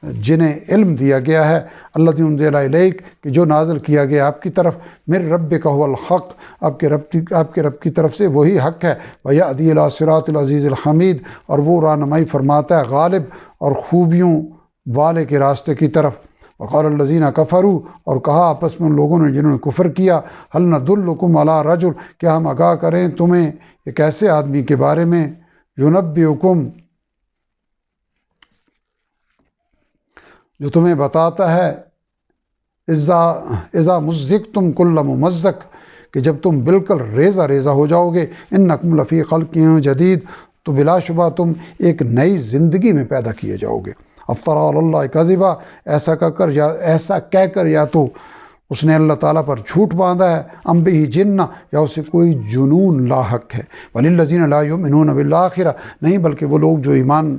جنہیں علم دیا گیا ہے، الَّذِي أُنزِلَ إِلَيْكَ، کہ جو نازل کیا گیا آپ کی طرف، مِن رَبِّكَ هُوَ الْحَقُّ، آپ کے رب کی طرف سے وہی حق ہے، وَيَهْدِي إِلَىٰ صِرَاطِ الْعَزِيزِ الْحَمِيدِ، اور وہ رہنمائی فرماتا ہے غالب اور خوبیوں والے کے راستے کی طرف، وقال الذین کفروا، اور کہا آپس میں ان لوگوں نے جنہوں نے کفر کیا، هل ندلکم علی رجل، کیا ہم آگاہ کریں تمہیں ایک ایسے آدمی کے بارے میں، ینبئکم، جو تمہیں بتاتا ہے، اذا مزقتم کل ممزق، کہ جب تم بالکل ریزہ ریزہ ہو جاؤ گے، انکم لفی خلق جدید، تو بلا شبہ تم ایک نئی زندگی میں پیدا کیے جاؤ گے۔ افترا علی اللہ کذبا، ایسا کہہ کر یا تو اس نے اللہ تعالیٰ پر جھوٹ باندھا ہے، ام بہ جنہ، یا اسے کوئی جنون لاحق ہے، وللذین لا یؤمنون بالآخرہ، نہیں بلکہ وہ لوگ جو ایمان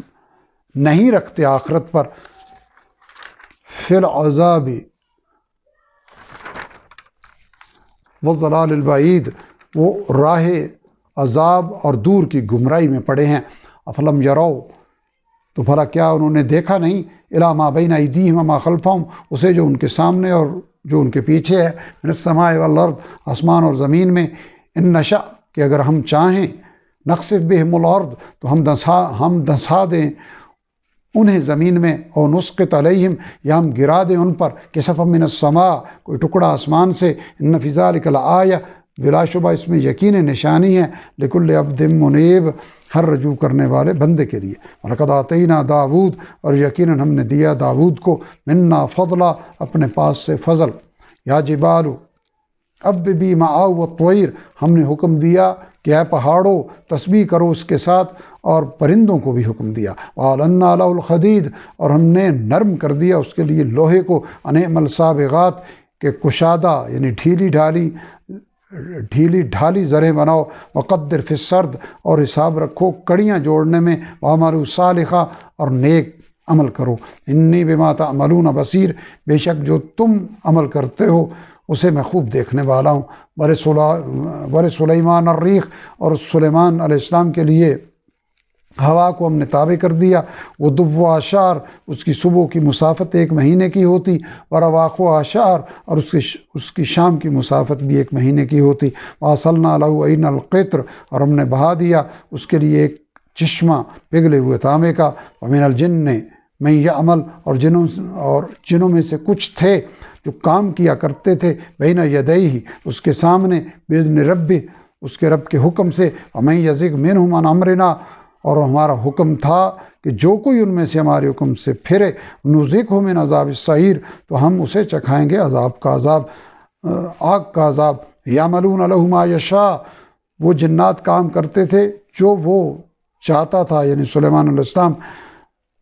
نہیں رکھتے آخرت پر، فی العذاب والضلال البعید، وہ راہ عذاب اور دور کی گمراہی میں پڑے ہیں۔ افلم یروا، تو بھلا کیا انہوں نے دیکھا نہیں، الی ما بین ایدیہم وما خلفہم، اسے جو ان کے سامنے اور جو ان کے پیچھے ہے، من السماء والارض، آسمان اور زمین میں، ان نشأ، کہ اگر ہم چاہیں، نخسف بہم الارض، تو ہم دھنسا دیں انہیں زمین میں، اور نسقط علیہم، یا ہم گرا دیں ان پر، کسفا من السماء، کوئی ٹکڑا آسمان سے، ان فی ذلک لآیہ، بلا شبہ اس میں یقین نشانی ہے، لکل عبد منیب، ہر رجوع کرنے والے بندے کے لیے۔ وَلَقَدْ آتَيْنَا داود، اور یقیناً ہم نے دیا داود کو، منا فضلا، اپنے پاس سے فضل، یا جبالو ابّی معاہ والطیر، ہم نے حکم دیا کہ اے پہاڑوں تسبیح کرو اس کے ساتھ، اور پرندوں کو بھی حکم دیا، وَأَلَنَّا لَهُ الْحَدِيدَ، اور ہم نے نرم کر دیا اس کے لیے لوہے کو، أَنِ اعْمَلْ سَابِغَاتٍ، کہ کشادہ یعنی ڈھیلی ڈھالی زریں بناؤ، وقدر فی السرد، اور حساب رکھو کڑیاں جوڑنے میں، وَعَمَلُوا صَالِحًا، اور نیک عمل کرو، انی بما تعملون بصیر، بے شک جو تم عمل کرتے ہو اسے میں خوب دیکھنے والا ہوں۔ وَلِسُلَيْمَانَ الرِّيحَ، اور سلیمان علیہ السلام کے لیے ہوا کو ہم نے تابع کر دیا، غدوُ عشار، اس کی صبح کی مسافت 1 مہینے کی ہوتی، ورواخُ عشار، اور اس کی شام کی مسافت بھی 1 مہینے کی ہوتی، وَأَصَلْنَا لَهُ عَيْنَ الْقِطْرِ، اور ہم نے بہا دیا اس کے لیے ایک چشمہ پگھلے ہوئے تانبے کا، وَمِنَ الْجِنِّ مَن يَعْمَلُ، اور جنوں میں سے کچھ تھے جو کام کیا کرتے تھے، بین یدیہ، اس کے سامنے، بِإِذْنِ رَبِّهِ، اس کے رب کے حکم سے، وَمَن يَزِغْ مِنْهُمْ عَنْ أَمْرِنَا، اور ہمارا حکم تھا کہ جو کوئی ان میں سے ہمارے حکم سے پھرے، نُذِقْهُ مِنْ عَذَابِ السَّعِيرِ، تو ہم اسے چکھائیں گے عذاب کا عذاب، آگ کا عذاب۔ يَعْمَلُونَ لَهُ مَا يَشَاءُ، وہ جنات کام کرتے تھے جو وہ چاہتا تھا، یعنی سلیمان علیہ السلام،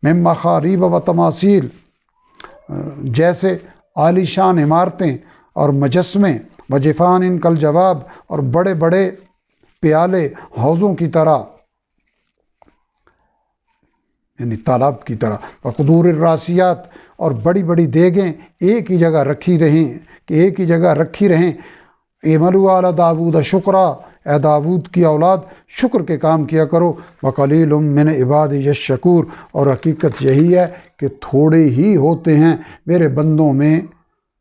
مِن مَخَارِیبَ وَتَمَاثِیلَ، جیسے عالی شان عمارتیں اور مجسمے، وَجِفَانٍ كَالْجَوَابِ، اور بڑے بڑے پیالے حوضوں کی طرح، یعنی تالاب کی طرح، وقدور الراسیات، اور بڑی بڑی دیگیں ایک ہی جگہ رکھی رہیں، اعملوا آل داود شکرا، اے داود کی اولاد شکر کے کام کیا کرو، وقلیل من عبادی الشکور، اور حقیقت یہی ہے کہ تھوڑے ہی ہوتے ہیں میرے بندوں میں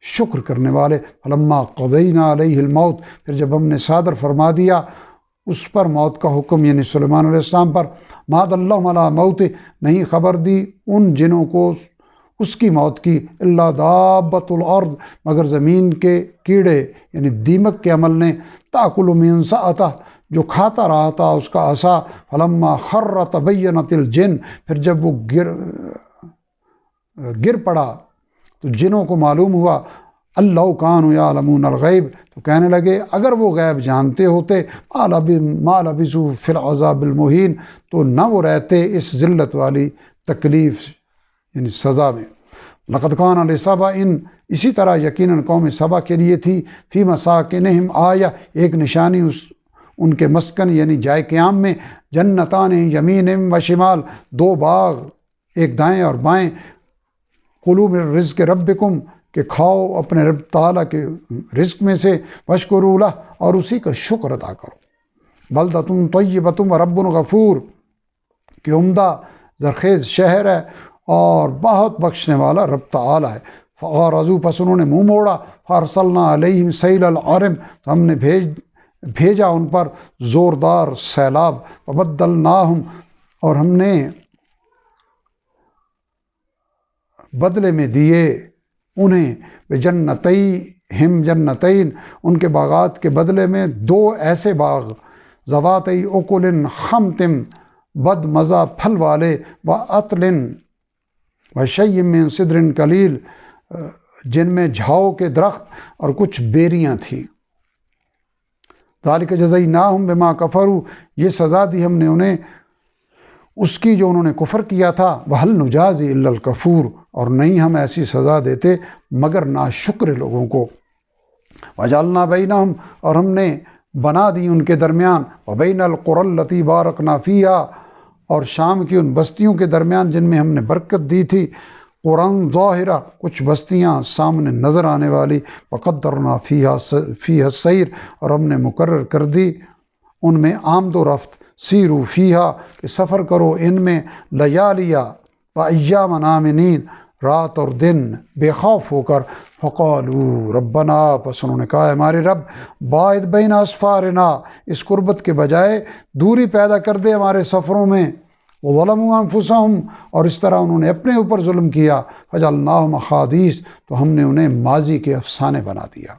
شکر کرنے والے۔ فلما قضینا علیہ الموت، پھر جب ہم نے صادر فرما دیا اس پر موت کا حکم، یعنی سلیمان علیہ السلام پر، ما دلہم علی موت، نہیں خبر دی ان جنوں کو اس کی موت کی، الا دابۃ الارض، مگر زمین کے کیڑے یعنی دیمک کے عمل نے، تاکل من سأتہ، جو کھاتا رہا تھا اس کا عصا، فلما خر تبینت الجن، پھر جب وہ گر پڑا تو جنوں کو معلوم ہوا، اللہ کانوا یعلمون الغیب، تو کہنے لگے اگر وہ غیب جانتے ہوتے، ما لبثوا فی العذاب المہین، تو نہ وہ رہتے اس ذلت والی تکلیف یعنی سزا میں۔ لقد کان لسبأ، اسی طرح یقیناً قوم سبا کے لیے تھی، فی مساکنہم آیہ، ایک نشانی ان کے مسکن یعنی جائے قیام میں، جنتان یمین و شمال، 2 باغ ایک دائیں اور بائیں، کلوا من رزق ربکم، کہ کھاؤ اپنے رب تعالیٰ کے رزق میں سے، واشکروا لہ، اور اسی کا شکر ادا کرو، بلدۃ طیبۃ ورب غفور، کہ عمدہ زرخیز شہر ہے اور بہت بخشنے والا رب تعالیٰ ہے۔ فغارزوا، پس انہوں نے منہ موڑا، فارسلنا علیہم سیل العرم، تو ہم نے بھیجا ان پر زوردار سیلاب، وبدلناہم، اور ہم نے بدلے میں دیے انہیں، بجنتیہم جنتین، ان کے باغات کے بدلے میں 2 ایسے باغ، ذواتی اکل خمط، بد مزہ پھل والے، وعطل وشیء من صدر قلیل، جن میں جھاؤ کے درخت اور کچھ بیریاں تھیں۔ ذالک جزیناہم بما کفروا، یہ سزا دی ہم نے انہیں اس کی جو انہوں نے کفر کیا تھا، وَهَلْ نُجَازِي إِلَّا الْكَفُورَ، اور نہیں ہم ایسی سزا دیتے مگر ناشکر لوگوں کو۔ وَجَعَلْنَا بَيْنَهُمْ، اور ہم نے بنا دی ان کے درمیان، وَبَيْنَ الْقُرَى الَّتِي بَارَكْنَا فِيهَا، اور شام کی ان بستیوں کے درمیان جن میں ہم نے برکت دی تھی، قرآن ظاہرہ، کچھ بستیاں سامنے نظر آنے والی، وَقَدَّرْنَا فِيهَا السَّيْرَ، اور ہم نے مقرر کر دی ان میں آمد و رفت، سیرو فیہا، کہ سفر کرو ان میں، لیالیہ و ایام آمنین، رات اور دن بے خوف ہو کر، فقالوا ربنا، پس انہوں نے کہا ہمارے رب، باعد بین اسفارنا، اس قربت کے بجائے دوری پیدا کر دے ہمارے سفروں میں، وظلموا انفسہم، اور اس طرح انہوں نے اپنے اوپر ظلم کیا، فجعلناہم احادیث، تو ہم نے انہیں ماضی کے افسانے بنا دیا،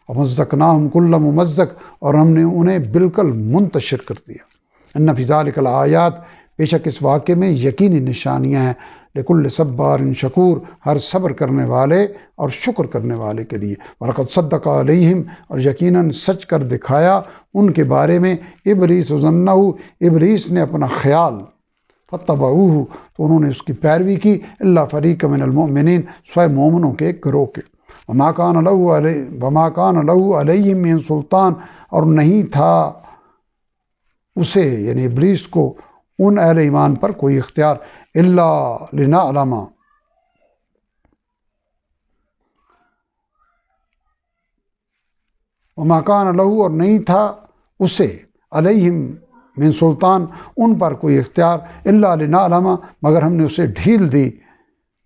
ومزقناہم کل ممزق، اور ہم نے انہیں بالکل منتشر کر دیا۔ ان فی ذلک الآیات، بے شک اس واقعے میں یقینی نشانیاں ہیں، لکل صبار شکور، ہر صبر کرنے والے اور شکر کرنے والے کے لیے، وَلَقَدْ صَدَّقَ عَلَيْهِمْ، اور یقیناً سچ کر دکھایا ان کے بارے میں، ابلیس ظنَّهُ، ابلیس نے اپنا خیال، فَاتَّبَعُوهُ، تو انہوں نے اس کی پیروی کی، إِلَّا فَرِيقًا مِنَ الْمُؤْمِنِينَ، سوائے مومنوں کے ایک گروہ کے، وَمَا كَانَ لَهُ عَلَيْهِمْ مِن سُلطان، اور نہیں تھا اسے یعنی ابلیس کو ان اہل ایمان پر کوئی اختیار، الا لنعلم، وما کان لہ، اور نہیں تھا اسے، علیہم من سلطان، ان پر کوئی اختیار، الا لنعلم، مگر ہم نے اسے ڈھیل دی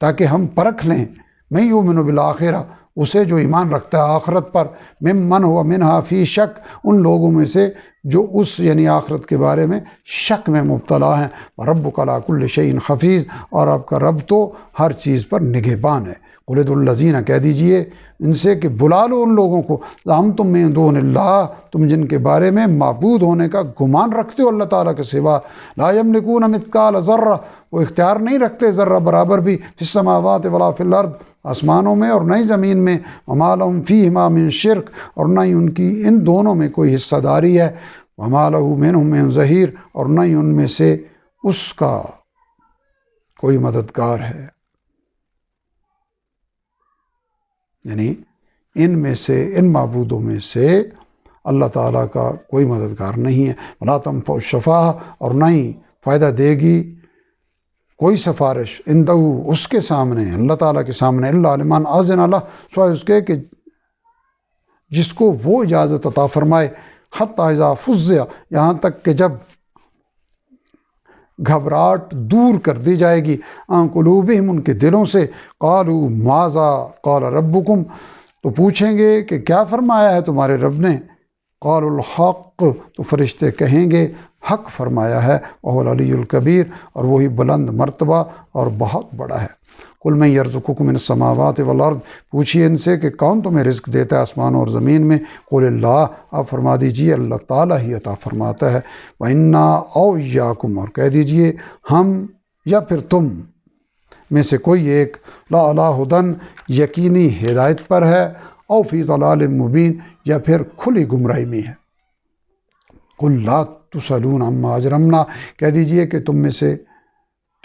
تاکہ ہم پرکھ لیں، من یؤمن بالآخرہ، اسے جو ایمان رکھتا ہے آخرت پر، ممن ہوا منہا فی شک، ان لوگوں میں سے جو اس یعنی آخرت کے بارے میں شک میں مبتلا ہیں، وَرَبُّكَ عَلَىٰ كُلِّ شَيْءٍ حَفِيظٌ، اور آپ کا رب تو ہر چیز پر نگہبان ہے۔ قُلِ ادْعُوا الَّذِينَ، کہہ دیجئے ان سے کہ بلا لو ان لوگوں کو، زعمتم من دون اللہ، تم جن کے بارے میں معبود ہونے کا گمان رکھتے ہو اللہ تعالیٰ کے سوا، لا یملکون مثقال ذرہ، وہ اختیار نہیں رکھتے ذرہ برابر بھی، فی السماوات ولا فی الارض، آسمانوں میں اور نہ ہی زمین میں، وما لہم فیہما من شرک، اور نہ ہی ان کی ان دونوں میں کوئی حصہ داری ہے، وما لہ منہم من ظہیر، اور نہ ہی ان میں سے اس کا کوئی مددگار ہے، یعنی ان میں سے ان معبودوں میں سے اللہ تعالیٰ کا کوئی مددگار نہیں ہے، ولا تنفع الشفاعہ، اور نہ ہی فائدہ دے گی کوئی سفارش، عندہ اس کے سامنے، اللہ تعالیٰ کے سامنے، الا لمن اذن لہ، سوائے اس کے کہ جس کو وہ اجازت عطا فرمائے، حتی اذا فزع، یہاں تک کہ جب گھبراہٹ دور کر دی جائے گی، عن قلوبہم، ان کے دلوں سے، قالوا ماذا قال ربکم، تو پوچھیں گے کہ کیا فرمایا ہے تمہارے رب نے، قالوا الحق، تو فرشتے کہیں گے حق فرمایا ہے، وهو العلی الکبیر، اور وہی بلند مرتبہ اور بہت بڑا ہے۔ قل من یرزقکم من السماوات والارض، پوچھیے ان سے کہ کون تمہیں رزق دیتا ہے آسمانوں اور زمین میں، قل اللہ، آپ فرما دیجئے اللہ تعالیٰ ہی عطا فرماتا ہے، وَإِنَّا أَوْ إِيَّاكُمْ، اور کہہ دیجئے ہم یا پھر تم میں سے کوئی ایک، لا علی ہدن، یقینی ہدایت پر ہے، او فی ضلال مبین، یا پھر کھلی گمراہی میں ہے۔ قل لا تسألون عما اجرمنا، کہہ دیجئے کہ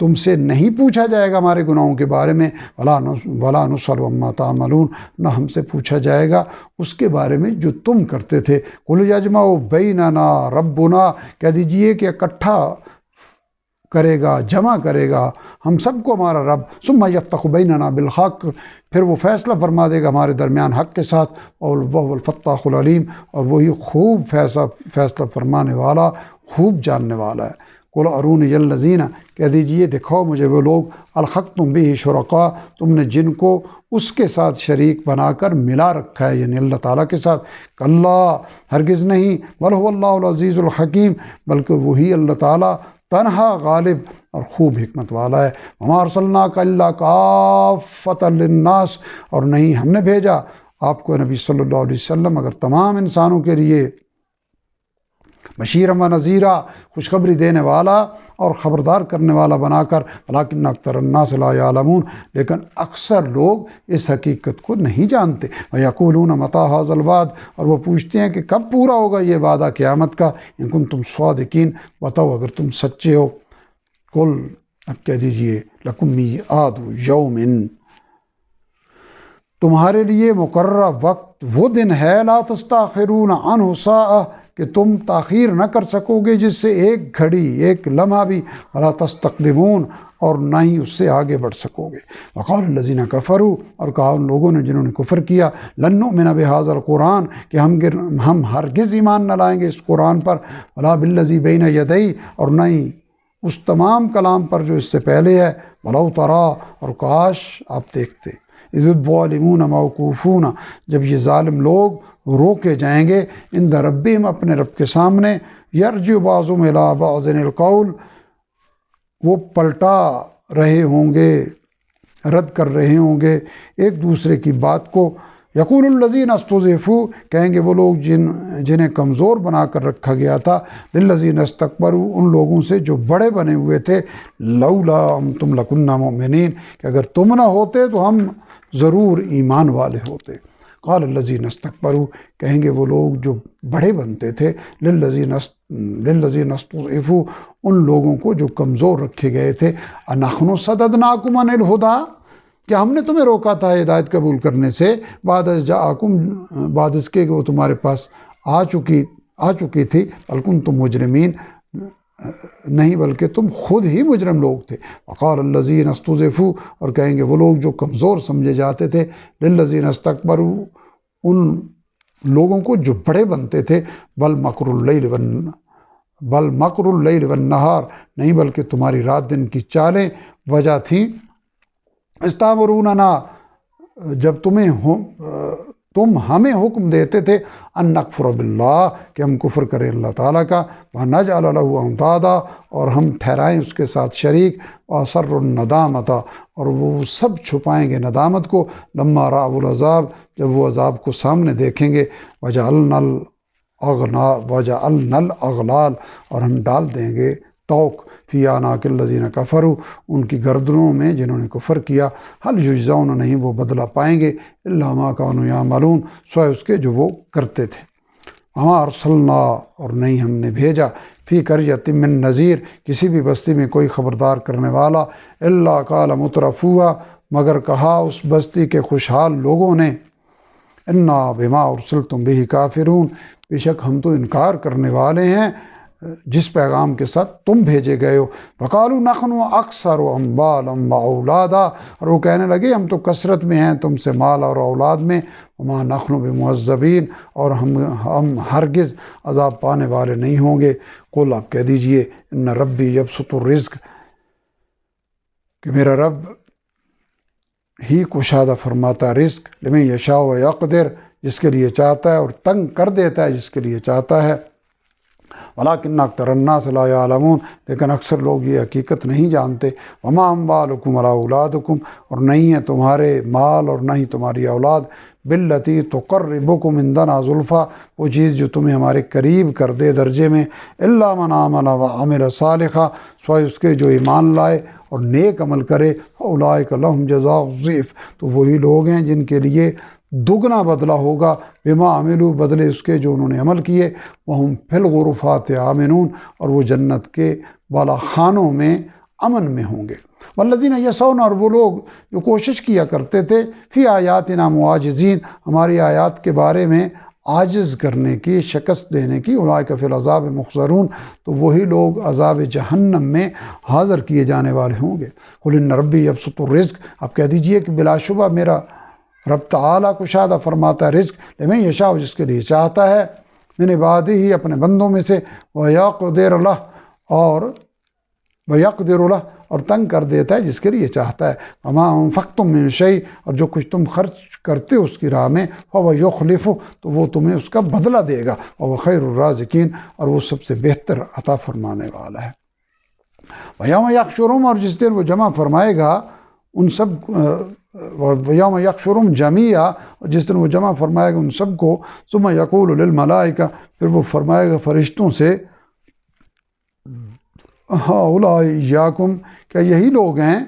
تم سے نہیں پوچھا جائے گا ہمارے گناہوں کے بارے میں، ولا نسأل عما تعملون، نہ ہم سے پوچھا جائے گا اس کے بارے میں جو تم کرتے تھے۔ قل یجمع بیننا ربنا، کہہ دیجئے کہ اکٹھا کرے گا، جمع کرے گا ہم سب کو ہمارا رب، ثم یفتح بیننا بالحق، پھر وہ فیصلہ فرما دے گا ہمارے درمیان حق کے ساتھ، اور وہ الفتاح العلیم، اور وہی خوب فیصلہ فرمانے والا، خوب جاننے والا ہے۔ قل ارونی الذین، کہہ دیجئے دکھاؤ مجھے وہ لوگ، الحقتم بہ شرکاء، تم نے جن کو اس کے ساتھ شریک بنا کر ملا رکھا ہے، یعنی اللہ تعالیٰ کے ساتھ، کلا، ہرگز نہیں، بل هو اللہ العزیز الحکیم، بلکہ وہی اللہ تعالیٰ تنہا غالب اور خوب حکمت والا ہے۔ وما ارسلناک الا کافۃ للناس، اور نہیں ہم نے بھیجا آپ کو نبی صلی اللہ علیہ وسلم اگر تمام انسانوں کے لیے بشیرا و نذیرا، خوشخبری دینے والا اور خبردار کرنے والا بنا کر، ولکن اکثر الناس لا یعلمون، لیکن اکثر لوگ اس حقیقت کو نہیں جانتے۔ ویقولون متی ھذا الوعد، اور وہ پوچھتے ہیں کہ کب پورا ہوگا یہ وعدہ قیامت کا، ان کنتم صادقین، بتاؤ اگر تم سچے ہو۔ کل اب کہہ دیجئے لکم میعاد یوم، تمہارے لیے مقررہ وقت وہ دن ہے، لا تستاخرون عنہ ساعہ، کہ تم تاخیر نہ کر سکو گے جس سے ایک گھڑی، ایک لمحہ بھی، ولا تستقدمون، اور نہ ہی اس سے آگے بڑھ سکو گے۔ وقال الذین کفروا، اور کہا ان لوگوں نے جنہوں نے کفر کیا، لن نؤمن بہذا القرآن، کہ ہم ہرگز ایمان نہ لائیں گے اس قرآن پر، ولا بالذی بین یدیہ، اور نہ ہی اس تمام کلام پر جو اس سے پہلے ہے، ولو تری، اور کاش آپ دیکھتے، اذ الظالمون موقوفون، جب یہ ظالم لوگ روکے جائیں گے، عند ربہم، اپنے رب کے سامنے، یرجع بعضهم الی بعض القول، وہ پلٹا رہے ہوں گے، رد کر رہے ہوں گے ایک دوسرے کی بات کو، یقول الذین استضعفوا، کہیں گے وہ لوگ جنہیں کمزور بنا کر رکھا گیا تھا، للذین استکبروا، ان لوگوں سے جو بڑے بنے ہوئے تھے، لولا انتم لکنا مؤمنین، کہ اگر تم نہ ہوتے تو ہم ضرور ایمان والے ہوتے۔ قال الذین استکبروا، کہیں گے وہ لوگ جو بڑے بنتے تھے، للذین استضعفوا، ان لوگوں کو جو کمزور رکھے گئے تھے، انحن صددناکم عن الہدی، کہ ہم نے تمہیں روکا تھا ہدایت قبول کرنے سے، بعد از جاءکم، بعد اس کے کہ وہ تمہارے پاس آ چکی تھی، بل کنتم مجرمین، نہیں بلکہ تم خود ہی مجرم لوگ تھے۔ وقال الذین استضعفوا، اور کہیں گے وہ لوگ جو کمزور سمجھے جاتے تھے، للذین استکبروا، ان لوگوں کو جو بڑے بنتے تھے، بل مکر اللیل والنہار، نہیں بلکہ تمہاری رات دن کی چالیں وجہ تھیں، استامروننا، جب تم ہمیں حکم دیتے تھے، ان نکفر باللہ، کہ ہم کفر کریں اللہ تعالیٰ کا، ونجعل لہ اندادا، اور ہم ٹھہرائیں اس کے ساتھ شریک، واسروا الندامۃ، اور وہ سب چھپائیں گے ندامت کو، لما رأوا العذاب، جب وہ عذاب کو سامنے دیکھیں گے، وجعلنا الاغلال، اور ہم ڈال دیں گے توق، فی اعناق الذین کفروا، ان کی گردنوں میں جنہوں نے کفر کیا، هل یجزون، نہیں وہ بدلہ پائیں گے، الا ما کانوا یعملون، سوائے اس کے جو وہ کرتے تھے۔ وما ارسلنا، اور نہیں ہم نے بھیجا، فی قریۃ من نذیر، کسی بھی بستی میں کوئی خبردار کرنے والا، الا قال مترفوها، مگر کہا اس بستی کے خوشحال لوگوں نے، انا بما ارسلتم بہ کافرون، بے شک ہم تو انکار کرنے والے ہیں جس پیغام کے ساتھ تم بھیجے گئے ہو۔ وقالوا نحن اکثر اموالا واولادا، اور وہ کہنے لگے ہم تو کثرت میں ہیں تم سے مال اور اولاد میں، وما نحن بمعذبین، اور ہم ہرگز عذاب پانے والے نہیں ہوں گے۔ قل، آپ کہہ دیجئے، ان ربی یبسط الرزق، کہ میرا رب ہی کشادہ فرماتا رزق، لمن یشاء ویقدر، جس کے لیے چاہتا ہے، اور تنگ کر دیتا ہے جس کے لیے چاہتا ہے، ولکن اکثر الناس لا یعلمون، لیکن اکثر لوگ یہ حقیقت نہیں جانتے۔ وما اموالکم ولا اولادکم، اور نہیں ہے تمہارے مال اور نہ ہی تمہاری اولاد، بالتی تقربکم عندنا زلفی، وہ چیز جو تمہیں ہمارے قریب کر دے درجے میں، الا من آمن وعمل صالحا، سوائے اس کے جو ایمان لائے اور نیک عمل کرے، اولئک لہم جزاء الضعف، تو وہی لوگ ہیں جن کے لیے دگنا بدلہ ہوگا، بما عملوا، بدلے اس کے جو انہوں نے عمل کیے، وہم فی الغرفات آمنون، اور وہ جنت کے بالا خانوں میں امن میں ہوں گے۔ والذین یسعون، اور وہ لوگ جو کوشش کیا کرتے تھے، فی آیاتنا معاجزین، ہماری آیات کے بارے میں عاجز کرنے کی، شکست دینے کی، اولئک فی العذاب محضرون، تو وہی لوگ عذاب جہنم میں حاضر کیے جانے والے ہوں گے۔ قل ان ربی یبسط الرزق، آپ کہہ دیجئے کہ بلا شبہ میرا رب تعالیٰ کشادہ فرماتا ہے رزق، لمن یشاء، جس کے لیے چاہتا ہے، من عبادہ ہی، اپنے بندوں میں سے، ویقدر لہ، اور تنگ کر دیتا ہے جس کے لیے چاہتا ہے۔ وما انفقتم من شیء، اور جو کچھ تم خرچ کرتے اس کی راہ میں، فهو یخلف، تو وہ تمہیں اس کا بدلہ دے گا، وهو خیر الرازقین، اور وہ سب سے بہتر عطا فرمانے والا ہے۔ ویوم یحشرہم، اور جس دن وہ جمع فرمائے گا ان سب، ویوم یحشرہم جمیعا، اور جس دن وہ جمع فرمائے گا ان سب کو، ثم یقول للملائکہ، پھر وہ فرمائے گا فرشتوں سے، ہؤلاء ایاکم، کیا یہی لوگ ہیں،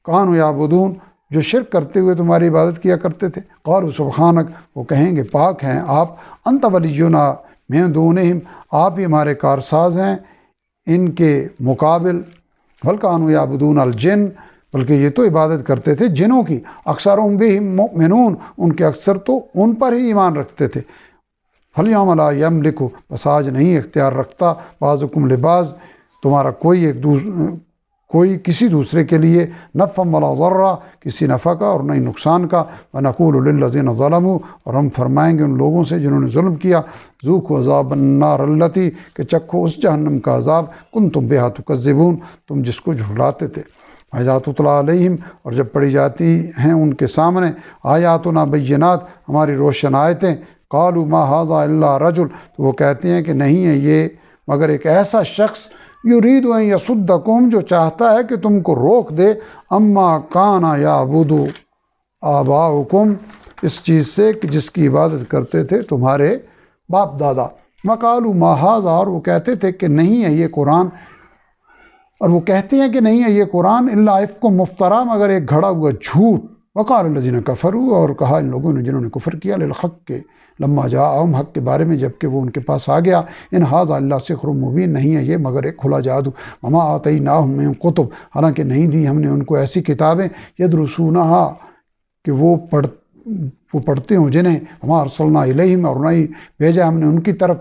کانوا یعبدون، جو شرک کرتے ہوئے تمہاری عبادت کیا کرتے تھے۔ قالوا سبحانک، وہ کہیں گے پاک ہیں آپ، انت ولینا من دونہم، آپ ہی ہمارے کارساز ہیں ان کے مقابل، وَلْكَانُوا يَعْبُدُونَ الْجِنَّ، بلکہ یہ تو عبادت کرتے تھے جنوں کی، اکثرهم بِهِم مُؤْمِنُون، ان کے اکثر تو ان پر ہی ایمان رکھتے تھے۔ فَالْيَوْمَ لَا يَمْلِكُ، بس آج نہیں اختیار رکھتا بَعْضُكُمْ لِبَعْضٍ، تمہارا کوئی کسی دوسرے کے لیے، نفعا ولا ضرا، کسی نفع کا اور نہیں نقصان کا۔ وَنَقُولُ لِلَّذِينَ ظَلَمُوا، اور ہم فرمائیں گے ان لوگوں سے جنہوں نے ظلم کیا، ذُوقُوا عَذَابَ النَّارِ الَّتِي، کہ چکھو اس جہنم کا عذاب، كُنتُم بِهَا تُكَذِّبُونَ، تم جس کو جھٹلاتے تھے۔ وَإِذَا تُتْلَىٰ عَلَيْهِمْ، اور جب پڑھی جاتی ہیں ان کے سامنے آیاتنا بینات، ہماری روشن آیتیں، قالوا ما هذا الا رجل، تو وہ کہتے ہیں کہ نہیں ہے یہ مگر ایک ایسا شخص، یرید ان یصدکم، جو چاہتا ہے کہ تم کو روک دے، اما کان یعبد آباؤکم، اس چیز سے کہ جس کی عبادت کرتے تھے تمہارے باپ دادا۔ وقالوا ما هذا، اور وہ کہتے تھے کہ نہیں ہے یہ قرآن، اور وہ کہتے ہیں کہ نہیں ہے یہ قرآن، الا افک مفترا، مگر ایک گھڑا ہوا جھوٹ۔ وقال الذین کفروا، اور کہا ان لوگوں نے جنہوں نے کفر کیا، للحق کے، لما جاءہم، حق کے بارے میں جب کہ وہ ان کے پاس آ گیا، ان ھذا الا سحر مبین، نہیں ہے یہ مگر ایک کھلا جادو۔ وما آتیناہم من کتب، حالانکہ نہیں دی ہم نے ان کو ایسی کتابیں، یدرسونہا، کہ وہ پڑھتے ہوں جنہیں، وما ارسلنا الیہم، اور نہیں بھیجا ہم نے ان کی طرف،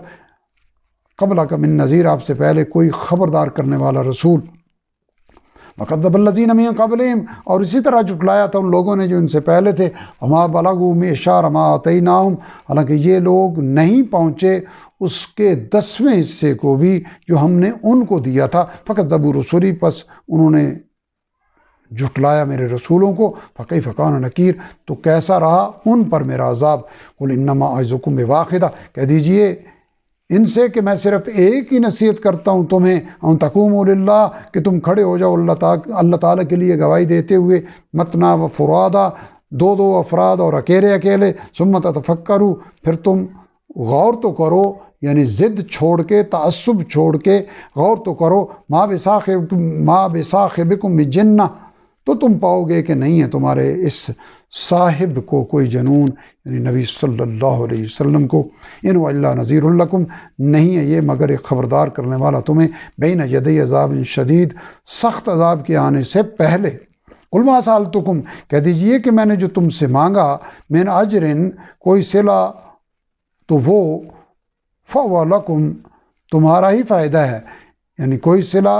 قبلک من نذیر، آپ سے پہلے کوئی خبردار کرنے والا رسول۔ وَكَذَّبَ الَّذِينَ مِن قَبْلِهِمْ، اور اسی طرح جھٹلایا تھا ان لوگوں نے جو ان سے پہلے تھے۔ وَمَا بَلَغُوا مِعْشَارَ مَا آتَيْنَاهُمْ، حالانکہ یہ لوگ نہیں پہنچے اس کے 10ویں حصے کو بھی جو ہم نے ان کو دیا تھا۔ فَكَذَّبُوا رُسُلِي، پس انہوں نے جھٹلایا میرے رسولوں کو۔ فَكَيْفَ كَانَ نَكِيرٌ، تو کیسا رہا ان پر میرا عذاب۔ قُلْ إِنَّمَا أَعِظُكُم بِوَاحِدَةٍ، کہہ دیجئے ان سے کہ میں صرف ایک ہی نصیحت کرتا ہوں تمہیں، ان تقوموا للہ، کہ تم کھڑے ہو جاؤ اللہ تعالیٰ کے لیے گواہی دیتے ہوئے، مثنیٰ و فرادا، دو افراد اور اکیلے اکیلے، ثم تتفکروا، پھر تم غور تو کرو، یعنی ضد چھوڑ کے، تعصب چھوڑ کے غور تو کرو، ما بصاحبکم من جنہ، تو تم پاؤ گے کہ نہیں ہے تمہارے اس صاحب کو کوئی جنون، یعنی نبی صلی اللہ علیہ وسلم کو۔ ان الا نذیر لکم، نہیں ہے یہ مگر ایک خبردار کرنے والا تمہیں، بین یدی عذاب شدید، سخت عذاب کے آنے سے پہلے۔ قل ما سألتکم، کہہ دیجئے کہ میں نے جو تم سے مانگا، من اجر، کوئی صلہ، تو وہ فہو لکم، تمہارا ہی فائدہ ہے، یعنی کوئی صلہ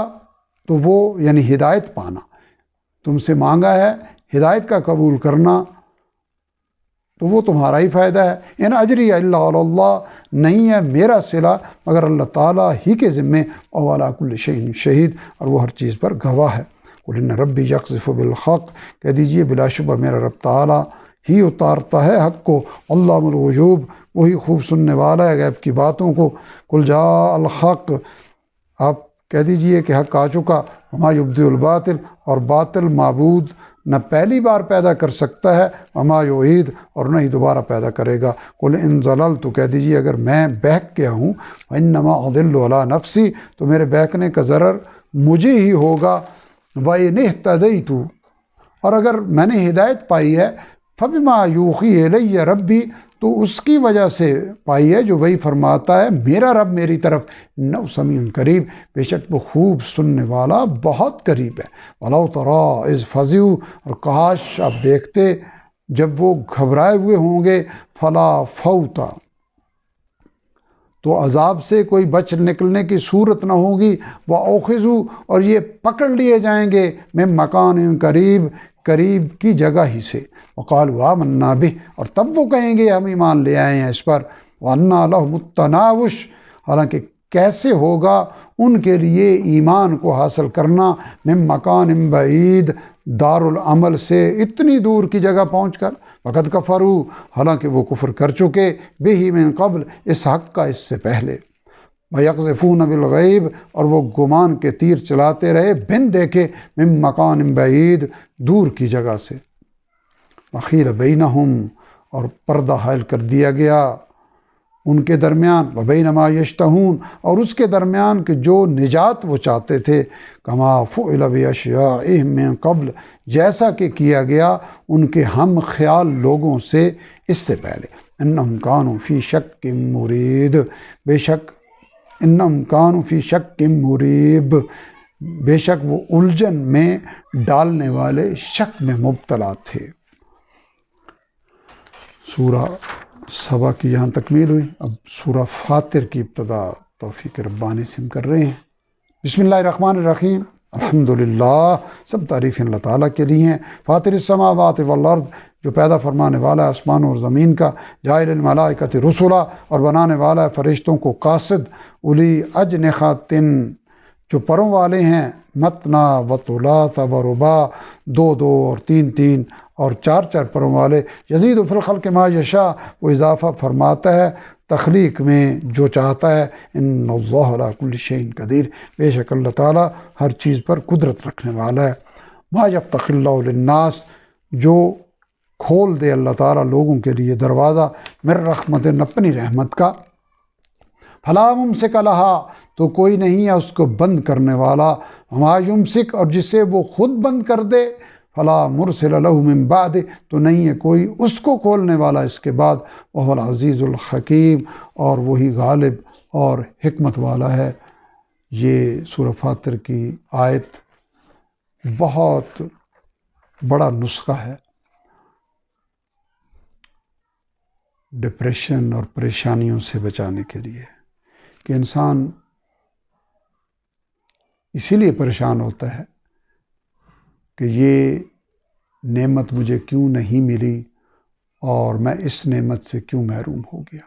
تو وہ یعنی ہدایت پانا، تم سے مانگا ہے ہدایت کا قبول کرنا، تو وہ تمہارا ہی فائدہ ہے۔ ان اجری الا علی اللہ، نہیں ہے میرا صلہ مگر اللہ تعالیٰ ہی کے ذمے، او علی کل شیء شہید، اور وہ ہر چیز پر گواہ ہے۔ قل ان ربی یقذف بالحق، کہہ دیجئے بلا شبہ میرا رب تعالیٰ ہی اتارتا ہے حق کو، علام الغیوب، وہی خوب سننے والا ہے غیب کی باتوں کو۔ قل جاء الحق، آپ کہہ دیجئے کہ حق آ چکا، وما یبدئ الباطل، اور باطل معبود نہ پہلی بار پیدا کر سکتا ہے، وما یعید، اور نہ ہی دوبارہ پیدا کرے گا۔ قل ان ضللت، کہہ دیجئے اگر میں بہک گیا ہوں، فانما اضل علی نفسی، تو میرے بہکنے کا ضرر مجھے ہی ہوگا، وان اہتدیت، اور اگر میں نے ہدایت پائی ہے، فبما یوحی الی ربی، تو اس کی وجہ سے پائی ہے جو وہی فرماتا ہے میرا رب میری طرف، انہ سمیع قریب، بے شک وہ خوب سننے والا بہت قریب ہے۔ ولو تری اذ فزعوا، اور کاش آپ دیکھتے جب وہ گھبرائے ہوئے ہوں گے، فلا فوت، تو عذاب سے کوئی بچ نکلنے کی صورت نہ ہوگی، وَأُخِذُوا، اور یہ پکڑ لیے جائیں گے، من مکان قریب، قریب کی جگہ ہی سے، وقالوا آمنا بہ، اور تب وہ کہیں گے ہم ایمان لے آئے ہیں اس پر، وَأَنَّىٰ لَهُمُ التَّنَاوُشُ، حالانکہ کیسے ہوگا ان کے لیے ایمان کو حاصل کرنا، من مکان بعید، دار العمل سے اتنی دور کی جگہ پہنچ کر، وقد کفروا، حالانکہ وہ کفر کر چکے، بہ من قبل، اس حق کا اس سے پہلے، وَيَقْذِفُونَ بِالْغَيْبِ، اور وہ گمان کے تیر چلاتے رہے بن دیکھے، من مکان بعید، دور کی جگہ سے، وَقِیلَ بَیْنَهُمْ، اور پردہ حائل کر دیا گیا ان کے درمیان، وَبَیْنَ مَا یشتہون، اور اس کے درمیان کہ جو نجات وہ چاہتے تھے، کما فعل بِأَشْیَاعِهِم من قبل، جیسا کہ کیا گیا ان کے ہم خیال لوگوں سے اس سے پہلے، انہم کانوا فی شک مریب، بے شک انہم کانوا فی شک مریب، بے شک وہ الجھن میں ڈالنے والے شک میں مبتلا تھے۔ سورہ سبا کی یہاں تکمیل ہوئی۔ اب سورہ فاطر کی ابتدا توفیق ربانی سے ہم کر رہے ہیں۔ بسم اللہ الرحمن الرحیم۔ الحمدللہ، سب تعریفیں اللہ تعالیٰ کے لیے ہیں۔ فاطر السماوات والارض، جو پیدا فرمانے والا ہے آسمانوں اور زمین کا، جاعل الملائکۃ رسلا، اور بنانے والا ہے فرشتوں کو قاصد، اولی اجنحۃ، جو پروں والے ہیں، مثنا و ثلاث و رباع، دو دو اور تین تین اور چار چار پروں والے، یزید فی الخلق ما یشاء، وہ اضافہ فرماتا ہے تخلیق میں جو چاہتا ہے۔ ان اللہ علی کل شیء قدیر، بے شک اللہ تعالیٰ ہر چیز پر قدرت رکھنے والا ہے۔ ما یفتح اللہ للناس، جو کھول دے اللہ تعالیٰ لوگوں کے لیے دروازہ، من رحمت، اپنی رحمت کا، فلا ممسک لہا، تو کوئی نہیں ہے اس کو بند کرنے والا، وما یمسک، اور جسے وہ خود بند کر دے، فلا مرسل لہ من بعد، تو نہیں ہے کوئی اس کو کھولنے والا اس کے بعد، وہو العزیز الحکیم، اور وہی غالب اور حکمت والا ہے۔ یہ سورہ فاطر کی آیت بہت بڑا نسخہ ہے ڈپریشن اور پریشانیوں سے بچانے کے لیے، کہ انسان اسی لیے پریشان ہوتا ہے کہ یہ نعمت مجھے کیوں نہیں ملی، اور میں اس نعمت سے کیوں محروم ہو گیا،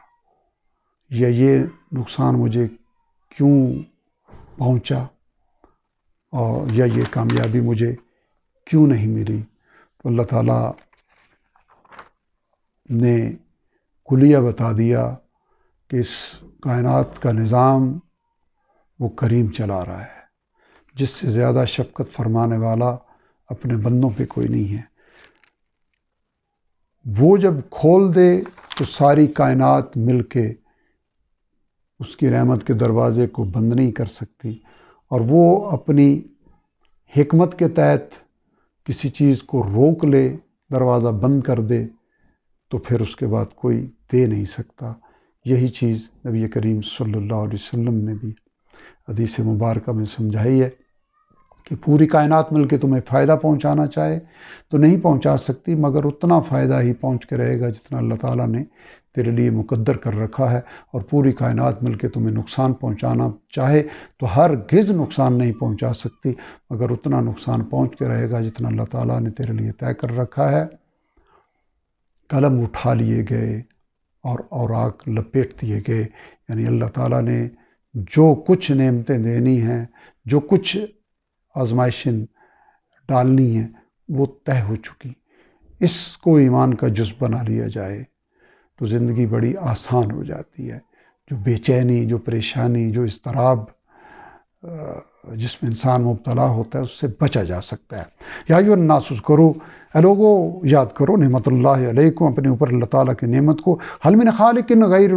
یا یہ نقصان مجھے کیوں پہنچا، اور یا یہ کامیابی مجھے کیوں نہیں ملی۔ تو اللہ تعالیٰ نے کلیہ بتا دیا کہ اس کائنات کا نظام وہ کریم چلا رہا ہے، جس سے زیادہ شفقت فرمانے والا اپنے بندوں پہ کوئی نہیں ہے۔ وہ جب کھول دے تو ساری کائنات مل کے اس کی رحمت کے دروازے کو بند نہیں کر سکتی، اور وہ اپنی حکمت کے تحت کسی چیز کو روک لے، دروازہ بند کر دے، تو پھر اس کے بعد کوئی دے نہیں سکتا۔ یہی چیز نبی کریم صلی اللہ علیہ وسلم نے بھی حدیث مبارکہ میں سمجھائی ہے کہ پوری کائنات مل کے تمہیں فائدہ پہنچانا چاہے تو نہیں پہنچا سکتی، مگر اتنا فائدہ ہی پہنچ کے رہے گا جتنا اللہ تعالیٰ نے تیرے لیے مقدر کر رکھا ہے، اور پوری کائنات مل کے تمہیں نقصان پہنچانا چاہے تو ہرگز نقصان نہیں پہنچا سکتی، مگر اتنا نقصان پہنچ کے رہے گا جتنا اللہ تعالیٰ نے تیرے لیے طے کر رکھا ہے۔ قلم اٹھا لیے گئے اور اوراق لپیٹ دیے گئے، یعنی اللہ تعالیٰ نے جو کچھ نعمتیں دینی ہیں، جو کچھ آزمائشیں ڈالنی ہیں، وہ طے ہو چکی۔ اس کو ایمان کا جز بنا لیا جائے تو زندگی بڑی آسان ہو جاتی ہے۔ جو بے چینی، جو پریشانی، جو اضطراب جس میں انسان مبتلا ہوتا ہے، اس سے بچا جا سکتا ہے۔ یا ایھا الناس اذکروا، اے لوگو یاد کرو نعمت اللہ علیکم، اپنے اوپر اللہ تعالیٰ کی نعمت کو، حل من خالق غیر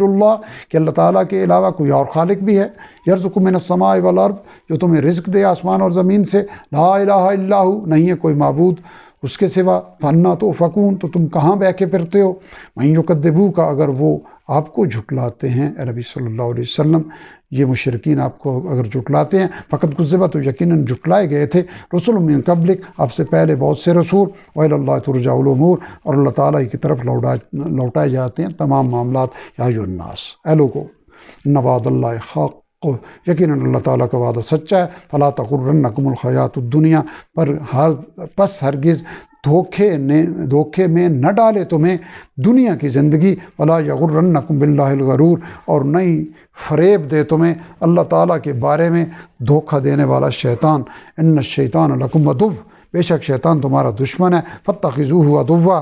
اللہ، کہ اللہ تعالیٰ کے علاوہ کوئی اور خالق بھی ہے، یرزق من السماء والارض، جو تمہیں رزق دے آسمان اور زمین سے، لا الہ الا ہو، نہیں ہے کوئی معبود اس کے سوا، فانا تؤفکون، تو تم کہاں بہکے پھرتے ہو، من یکذبوک، اگر وہ آپ کو جھٹلاتے ہیں، اے نبی صلی اللہ علیہ وسلم، یہ مشرکین آپ کو اگر جھٹلاتے ہیں، فقد کذبت، تو یقیناً جھٹلائے گئے تھے، رسل من قبلک، آپ سے پہلے بہت سے رسول، وإلی اللہ ترجع الامور، اور اللہ تعالیٰ کی طرف لوٹائے جاتے ہیں تمام معاملات۔ یا ایھا الناس، اے لوگو، ان وعد اللہ حق، یقیناً اللہ تعالیٰ کا وعدہ سچا ہے، فلا تغرنکم الحیات الدنیا، پس ہرگز دھوکے میں نہ ڈالے تمہیں دنیا کی زندگی، ولا یغرنکم باللہ الغرور، اور نہیں فریب دے تمہیں اللہ تعالیٰ کے بارے میں دھوکہ دینے والا شیطان، ان الشیطان لکم عدو، بے شک شیطان تمہارا دشمن ہے، فاتخذوہ عدوا،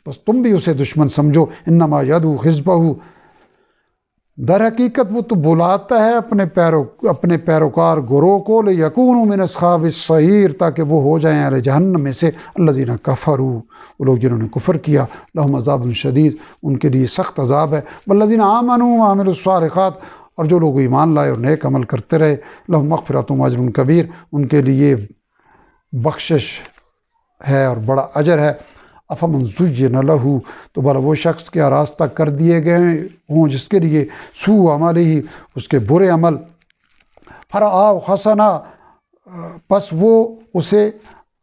بس تم بھی اسے دشمن سمجھو، انما یدعو حزبہ، در حقیقت وہ تو بلاتا ہے اپنے پیروکار گروہ کو، لیکونوا من اصحاب السعیر، تاکہ وہ ہو جائیں اہل جہنم میں سے، الذین کفروا، وہ لوگ جنہوں نے کفر کیا، لہم عذاب شدید، ان کے لیے سخت عذاب ہے، والذین آمنوا وعملوا الصالحات، اور جو لوگ ایمان لائے اور نیک عمل کرتے رہے، لہم مغفرۃ واجر کبیر، ان کے لیے بخشش ہے اور بڑا اجر ہے۔ افمن زین لہ، تو بھلا وہ شخص کیا راستہ کر دیے گئے ہوں جس کے لیے سوء عملہ، اس کے برے عمل، فرآہ حسنا، پس وہ اسے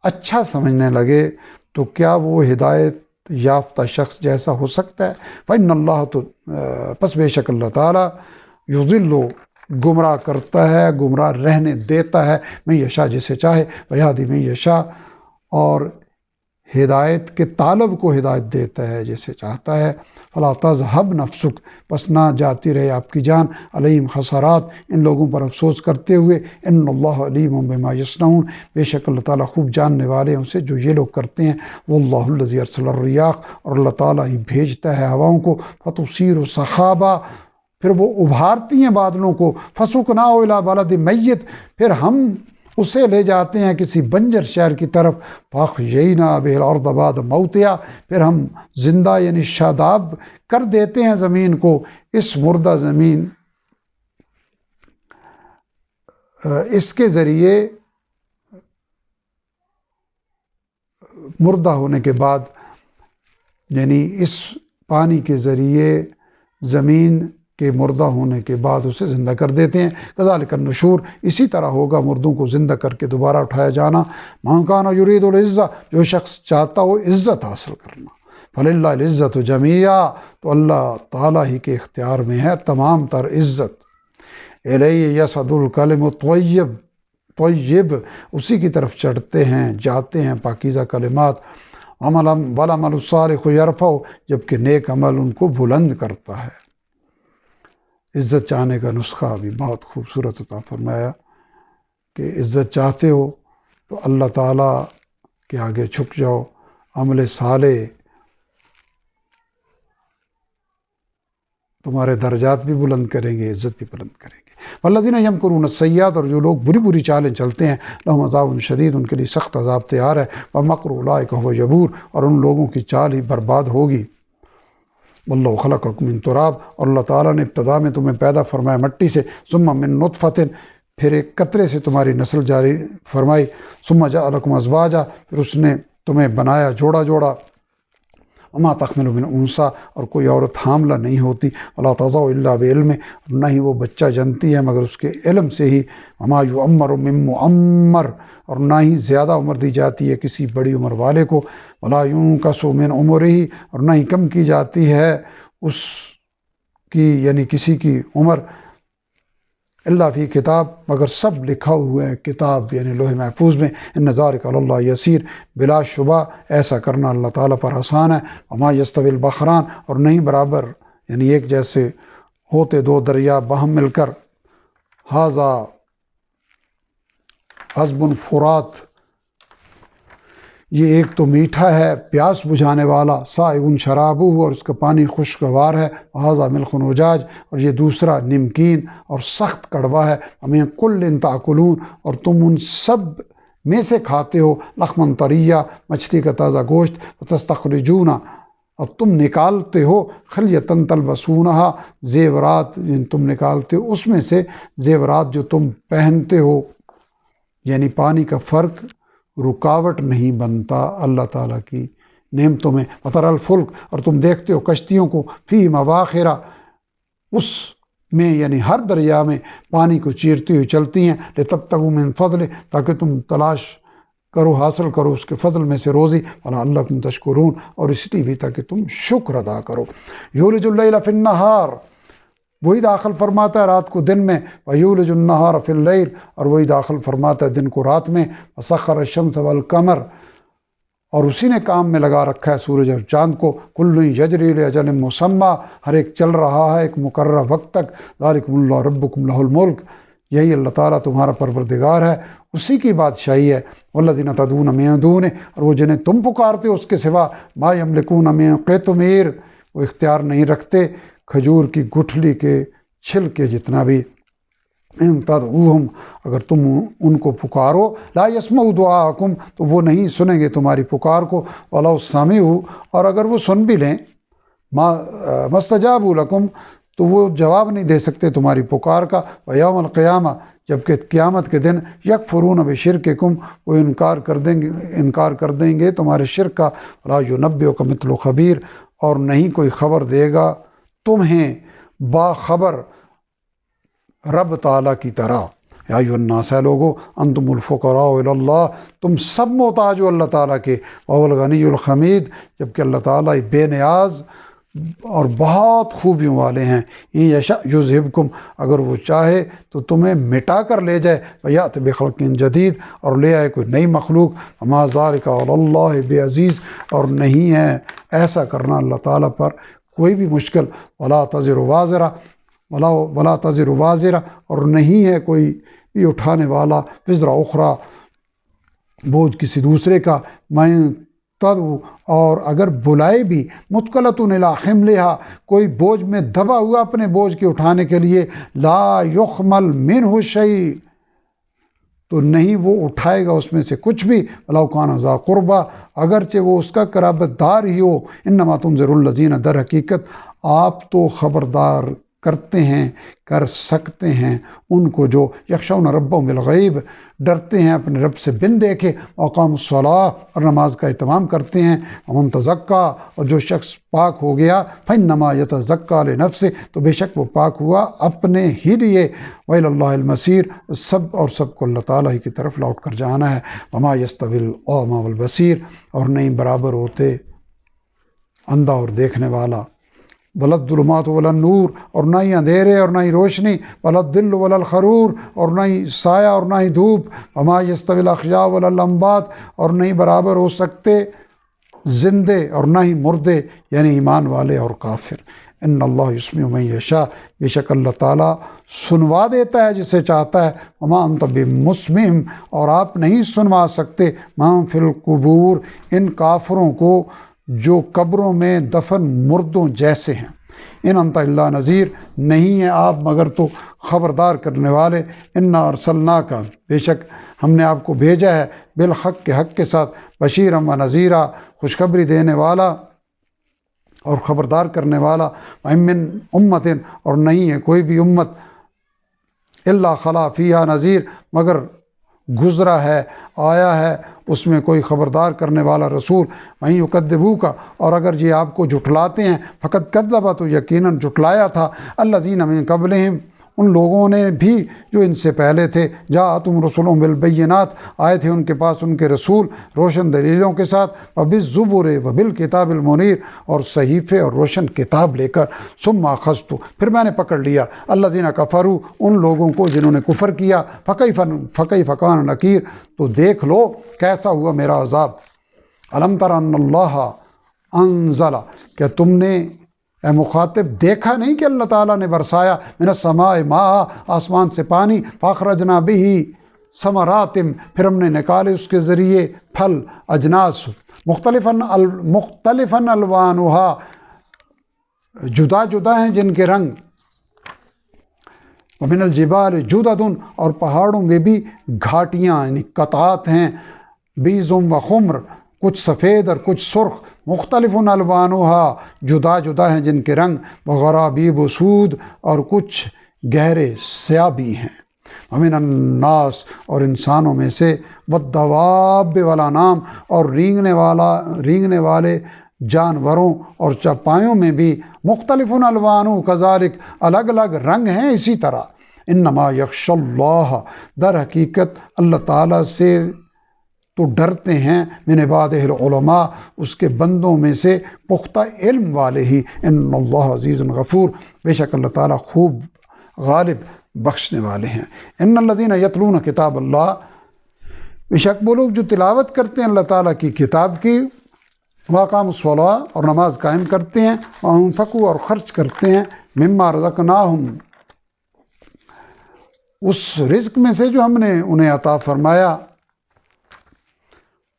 اچھا سمجھنے لگے، تو کیا وہ ہدایت یافتہ شخص جیسا ہو سکتا ہے؟ فإن اللہ، تو پس بے شک اللہ تعالیٰ، یضل، گمراہ کرتا ہے، گمراہ رہنے دیتا ہے، من یشاء، جسے چاہے، ویہدی من یشاء، اور ہدایت کے طالب کو ہدایت دیتا ہے جسے چاہتا ہے۔ فلا تذہب نفسک، پس نہ جاتی رہے آپ کی جان، علیہم خسارات، ان لوگوں پر افسوس کرتے ہوئے، ان اللہ علیم بما یصنعون، بے شک اللہ تعالیٰ خوب جاننے والے ہیں اسے جو یہ لوگ کرتے ہیں۔ واللہ الذی ارسل الریاح، اور اللہ تعالیٰ ہی بھیجتا ہے ہواؤں کو، فتصیر سحابا، پھر وہ ابھارتی ہیں بادلوں کو، فسقناہ الی بلد میت، پھر ہم اسے لے جاتے ہیں کسی بنجر شہر کی طرف، فاحیینا بہ الارض بعد موتہا، پھر ہم زندہ یعنی شاداب کر دیتے ہیں زمین کو، اس مردہ زمین، اس کے ذریعے مردہ ہونے کے بعد، یعنی اس پانی کے ذریعے زمین کے مردہ ہونے کے بعد اسے زندہ کر دیتے ہیں۔ کذالک النشور، اسی طرح ہوگا مردوں کو زندہ کر کے دوبارہ اٹھایا جانا۔ من کان یرید العزہ، جو شخص چاہتا ہو عزت حاصل کرنا، فللہ العزت جمیعا، تو اللہ تعالیٰ ہی کے اختیار میں ہے تمام تر عزت۔ الیہ یصعد الکلم الطیب، طیب، اسی کی طرف چڑھتے ہیں جاتے ہیں پاکیزہ کلمات، والعمل الصالح یرفع، جبکہ نیک عمل ان کو بلند کرتا ہے۔ عزت چاہنے کا نسخہ بھی بہت خوبصورت عطا فرمایا کہ عزت چاہتے ہو تو اللہ تعالیٰ کے آگے جھک جاؤ، عمل صالح تمہارے درجات بھی بلند کریں گے، عزت بھی بلند کریں گے۔ والذین یمکرون السیئات، اور جو لوگ بری بری چالیں چلتے ہیں، لہم عذاب شدید، ان کے لیے سخت عذاب تیار ہے، ومکر اولئک هو یبور، اور ان لوگوں کی چال ہی برباد ہوگی۔ واللہ خلقکم من تراب، اور اللہ تعالیٰ نے ابتدا میں تمہیں پیدا فرمایا مٹی سے، ثم من نطفۃ، پھر ایک قطرے سے تمہاری نسل جاری فرمائی، ثم جعلکم ازواجا، پھر اس نے تمہیں بنایا جوڑا جوڑا، وما تحمل من انثی، اور کوئی عورت حاملہ نہیں ہوتی، ولا تضع الا بعلم، نہ ہی وہ بچہ جنتی ہے مگر اس کے علم سے ہی، وما یعمر من معمر، اور نہ ہی زیادہ عمر دی جاتی ہے کسی بڑی عمر والے کو، ولا ينقص من عمرہ، اور نہ ہی کم کی جاتی ہے اس کی یعنی کسی کی عمر، الا فی کتاب، مگر سب لکھا ہوا ہے کتاب یعنی لوح محفوظ میں، ان ذالک علی اللہ یسیر، بلا شبہ ایسا کرنا اللہ تعالیٰ پر آسان ہے۔ وما یستوی البحران، اور نہیں برابر یعنی ایک جیسے ہوتے دو دریا باہم مل کر، ھذا عذب فرات، یہ ایک تو میٹھا ہے پیاس بجھانے والا، سائغ شرابہ، اور اس کا پانی خوشگوار ہے، وھذا ملح اجاج، اور یہ دوسرا نمکین اور سخت کڑوا ہے، ومن کل تاکلون، اور تم ان سب میں سے کھاتے ہو، لحما طریا، مچھلی کا تازہ گوشت، وتستخرجون، اب تم نکالتے ہو، خلیۃ تلبسونہا، زیورات تم نکالتے ہو اس میں سے، زیورات جو تم پہنتے ہو، یعنی پانی کا فرق رکاوٹ نہیں بنتا اللہ تعالیٰ کی نعمتوں میں۔ وتری الفلک، اور تم دیکھتے ہو کشتیوں کو، فی مواخر، اس میں یعنی ہر دریا میں پانی کو چیرتی ہوئی چلتی ہیں، لتبتغوا من فضل، تاکہ تم تلاش کرو حاصل کرو اس کے فضل میں سے روزی، ولعلکم تشکرون، اور اس لیے بھی تاکہ تم شکر ادا کرو۔ یولج اللیل فی النہار، وہی داخل فرماتا ہے رات کو دن میں، وَيُولِجُ النَّهَارَ فِي اللَّيْلِ، اور وہی داخل فرماتا ہے دن کو رات میں، وَسَخَّرَ الشَّمْسَ وَالْقَمَرَ، اور اسی نے کام میں لگا رکھا ہے سورج اور چاند کو، كُلٌّ يَجْرِي لِأَجَلٍ مُّسَمًّى، ہر ایک چل رہا ہے ایک مقررہ وقت تک، ذَلِكُمُ اللَّهُ رَبُّكُمْ لَهُ الْمُلْكُ، یہی اللہ تعالیٰ تمہارا پروردگار ہے، اسی کی بادشاہی ہے۔ وَالَّذِينَ تَدْعُونَ مِن دُونِهِ، اور وہ جنہیں تم پکارتے ہو اس کے سوا، مَا يَمْلِكُونَ مِن قِطْمِيرٍ، وہ اختیار نہیں رکھتے کھجور کی گٹھلی کے چھلکے جتنا بھی، ان تدعوہم، اگر تم ان کو پکارو، لا یسمعوا دعاءکم، تو وہ نہیں سنیں گے تمہاری پکار کو، ولو سمعوا، اور اگر وہ سن بھی لیں، ما استجابوا لکم، تو وہ جواب نہیں دے سکتے تمہاری پکار کا۔ وَيَوْمَ الْقِيَامَةِ جبکہ قیامت کے دن یکفرون بشرککم وہ انکار کر دیں گے تمہارے شرک کا۔ وَلَا يُنَبِّئُكَ مِثْلُ خبیر اور نہیں کوئی خبر دے گا تمہیں باخبر رب تعالیٰ کی طرح۔ یا ایھا الناس ہے لوگو انتم الفقراء الی اللہ تم سب محتاج ہو اللہ تعالیٰ کے۔ وہو الغنی الحمید جبکہ اللہ تعالیٰ بے نیاز اور بہت خوبیوں والے ہیں۔ ان یشاء یذھبکم اگر وہ چاہے تو تمہیں مٹا کر لے جائے، ویأت بخلق جدید اور لے آئے کوئی نئی مخلوق۔ وما ذلک علی اللہ بعزیز اور نہیں ہے ایسا کرنا اللہ تعالیٰ پر کوئی بھی مشکل۔ ولا تزر وازرہ ولا تزر وازرہ اور نہیں ہے کوئی بھی اٹھانے والا وزر اخرى بوجھ کسی دوسرے کا۔ میں تدعو اور اگر بلائے بھی مثقلۃ الی حملھا کوئی بوجھ میں دبا ہوا اپنے بوجھ کے اٹھانے کے لیے، لا یحمل منہ شیء تو نہیں وہ اٹھائے گا اس میں سے کچھ بھی۔ ولو کان ذا قربیٰ اگرچہ وہ اس کا قرابت دار ہی ہو۔ انما تنذر الذین در حقیقت آپ تو خبردار کرتے ہیں کر سکتے ہیں ان کو جو یخشون ربهم بالغیب ڈرتے ہیں اپنے رب سے بن دیکھے، واقاموا الصلاۃ اور نماز کا اہتمام کرتے ہیں، ومن تزکیٰ اور جو شخص پاک ہو گیا فانما یتزکیٰ لنفسہ تو بے شک وہ پاک ہوا اپنے ہی لیے، وإلی اللہ المصیر سب کو اللہ تعالیٰ ہی کی طرف لوٹ کر جانا ہے۔ وما یستوی الاعمی والبصیر اور نہیں برابر ہوتے اندھا اور دیکھنے والا، ولا الظلمات ولا النور اور نہ ہی اندھیرے اور نہ ہی روشنی، ولا الظل ولا الحرور اور نہ ہی سایہ اور نہ ہی دھوپ، وما یستوی الاحیاء ولا الاموات اور نہیں برابر ہو سکتے زندے اور نہ ہی مردے یعنی ایمان والے اور کافر۔ ان اللہ یسمع من یشاء بے شک اللہ تعالیٰ سنوا دیتا ہے جسے چاہتا ہے۔ وما انت بمسمع اور آپ نہیں سنوا سکتے من فی القبور ان کافروں کو جو قبروں میں دفن مردوں جیسے ہیں۔ ان انت الا نذیر نہیں ہے آپ مگر تو خبردار کرنے والے۔ انا ارسلناک بے شک ہم نے آپ کو بھیجا ہے بالحق کے حق کے ساتھ، بشیرا و نذیرا خوشخبری دینے والا اور خبردار کرنے والا۔ وَإِن مِّن أُمَّةٍ اور نہیں ہے کوئی بھی امت الا خلا فیہا نذیر مگر گزرا ہے آیا ہے اس میں کوئی خبردار کرنے والا رسول۔ وَإِن يُكَذِّبُوكَ اور اگر یہ آپ کو جھٹلاتے ہیں فقد کذب تو یقیناً جھٹلایا تھا الذین من قبلہم ان لوگوں نے بھی جو ان سے پہلے تھے، جاءتہم رسلہم بالبینات آئے تھے ان کے پاس ان کے رسول روشن دلیلوں کے ساتھ، وبالزبر وبالکتاب المنیر اور صحیفے اور روشن کتاب لے کر، ثم اخذت پھر میں نے پکڑ لیا الذین کفروا ان لوگوں کو جنہوں نے کفر کیا، فکیف کان نکیر تو دیکھ لو کیسا ہوا میرا عذاب۔ الم تر ان اللہ انزل کہ تم نے اے مخاطب دیکھا نہیں کہ اللہ تعالیٰ نے برسایا من السماء ماء آسمان سے پانی، فاخرجنا بہ ثمرات پھر ہم نے نکالے اس کے ذریعے پھل اجناس مختلفاً الوانھا جدا جدا ہیں جن کے رنگ، ومن الجبال جدد اور پہاڑوں میں بھی گھاٹیاں یعنی قطعات ہیں، بیض و خمر کچھ سفید اور کچھ سرخ، مختلف الوانھا جدا جدا ہیں جن کے رنگ، وغرابیب سود اور کچھ گہرے سیاہ بھی ہیں، ومن الناس اور انسانوں میں سے، والدواب والانعام اور رینگنے والے جانوروں اور چپایوں میں بھی، مختلف الوانہ کذالک الگ الگ رنگ ہیں اسی طرح۔ انما یخشی اللہ در حقیقت اللہ تعالیٰ سے تو ڈرتے ہیں من عبادہ العلماء اس کے بندوں میں سے پختہ علم والے ہی۔ ان اللہ عزیز غفور بے شک اللہ تعالیٰ خوب غالب بخشنے والے ہیں۔ ان الذین یتلون کتاب اللہ بے شک وہ لوگ جو تلاوت کرتے ہیں اللہ تعالیٰ کی کتاب کی، واقاموا الصلاۃ اور نماز قائم کرتے ہیں، وانفقوا اور خرچ کرتے ہیں، مما رزقناہم اس رزق میں سے جو ہم نے انہیں عطا فرمایا،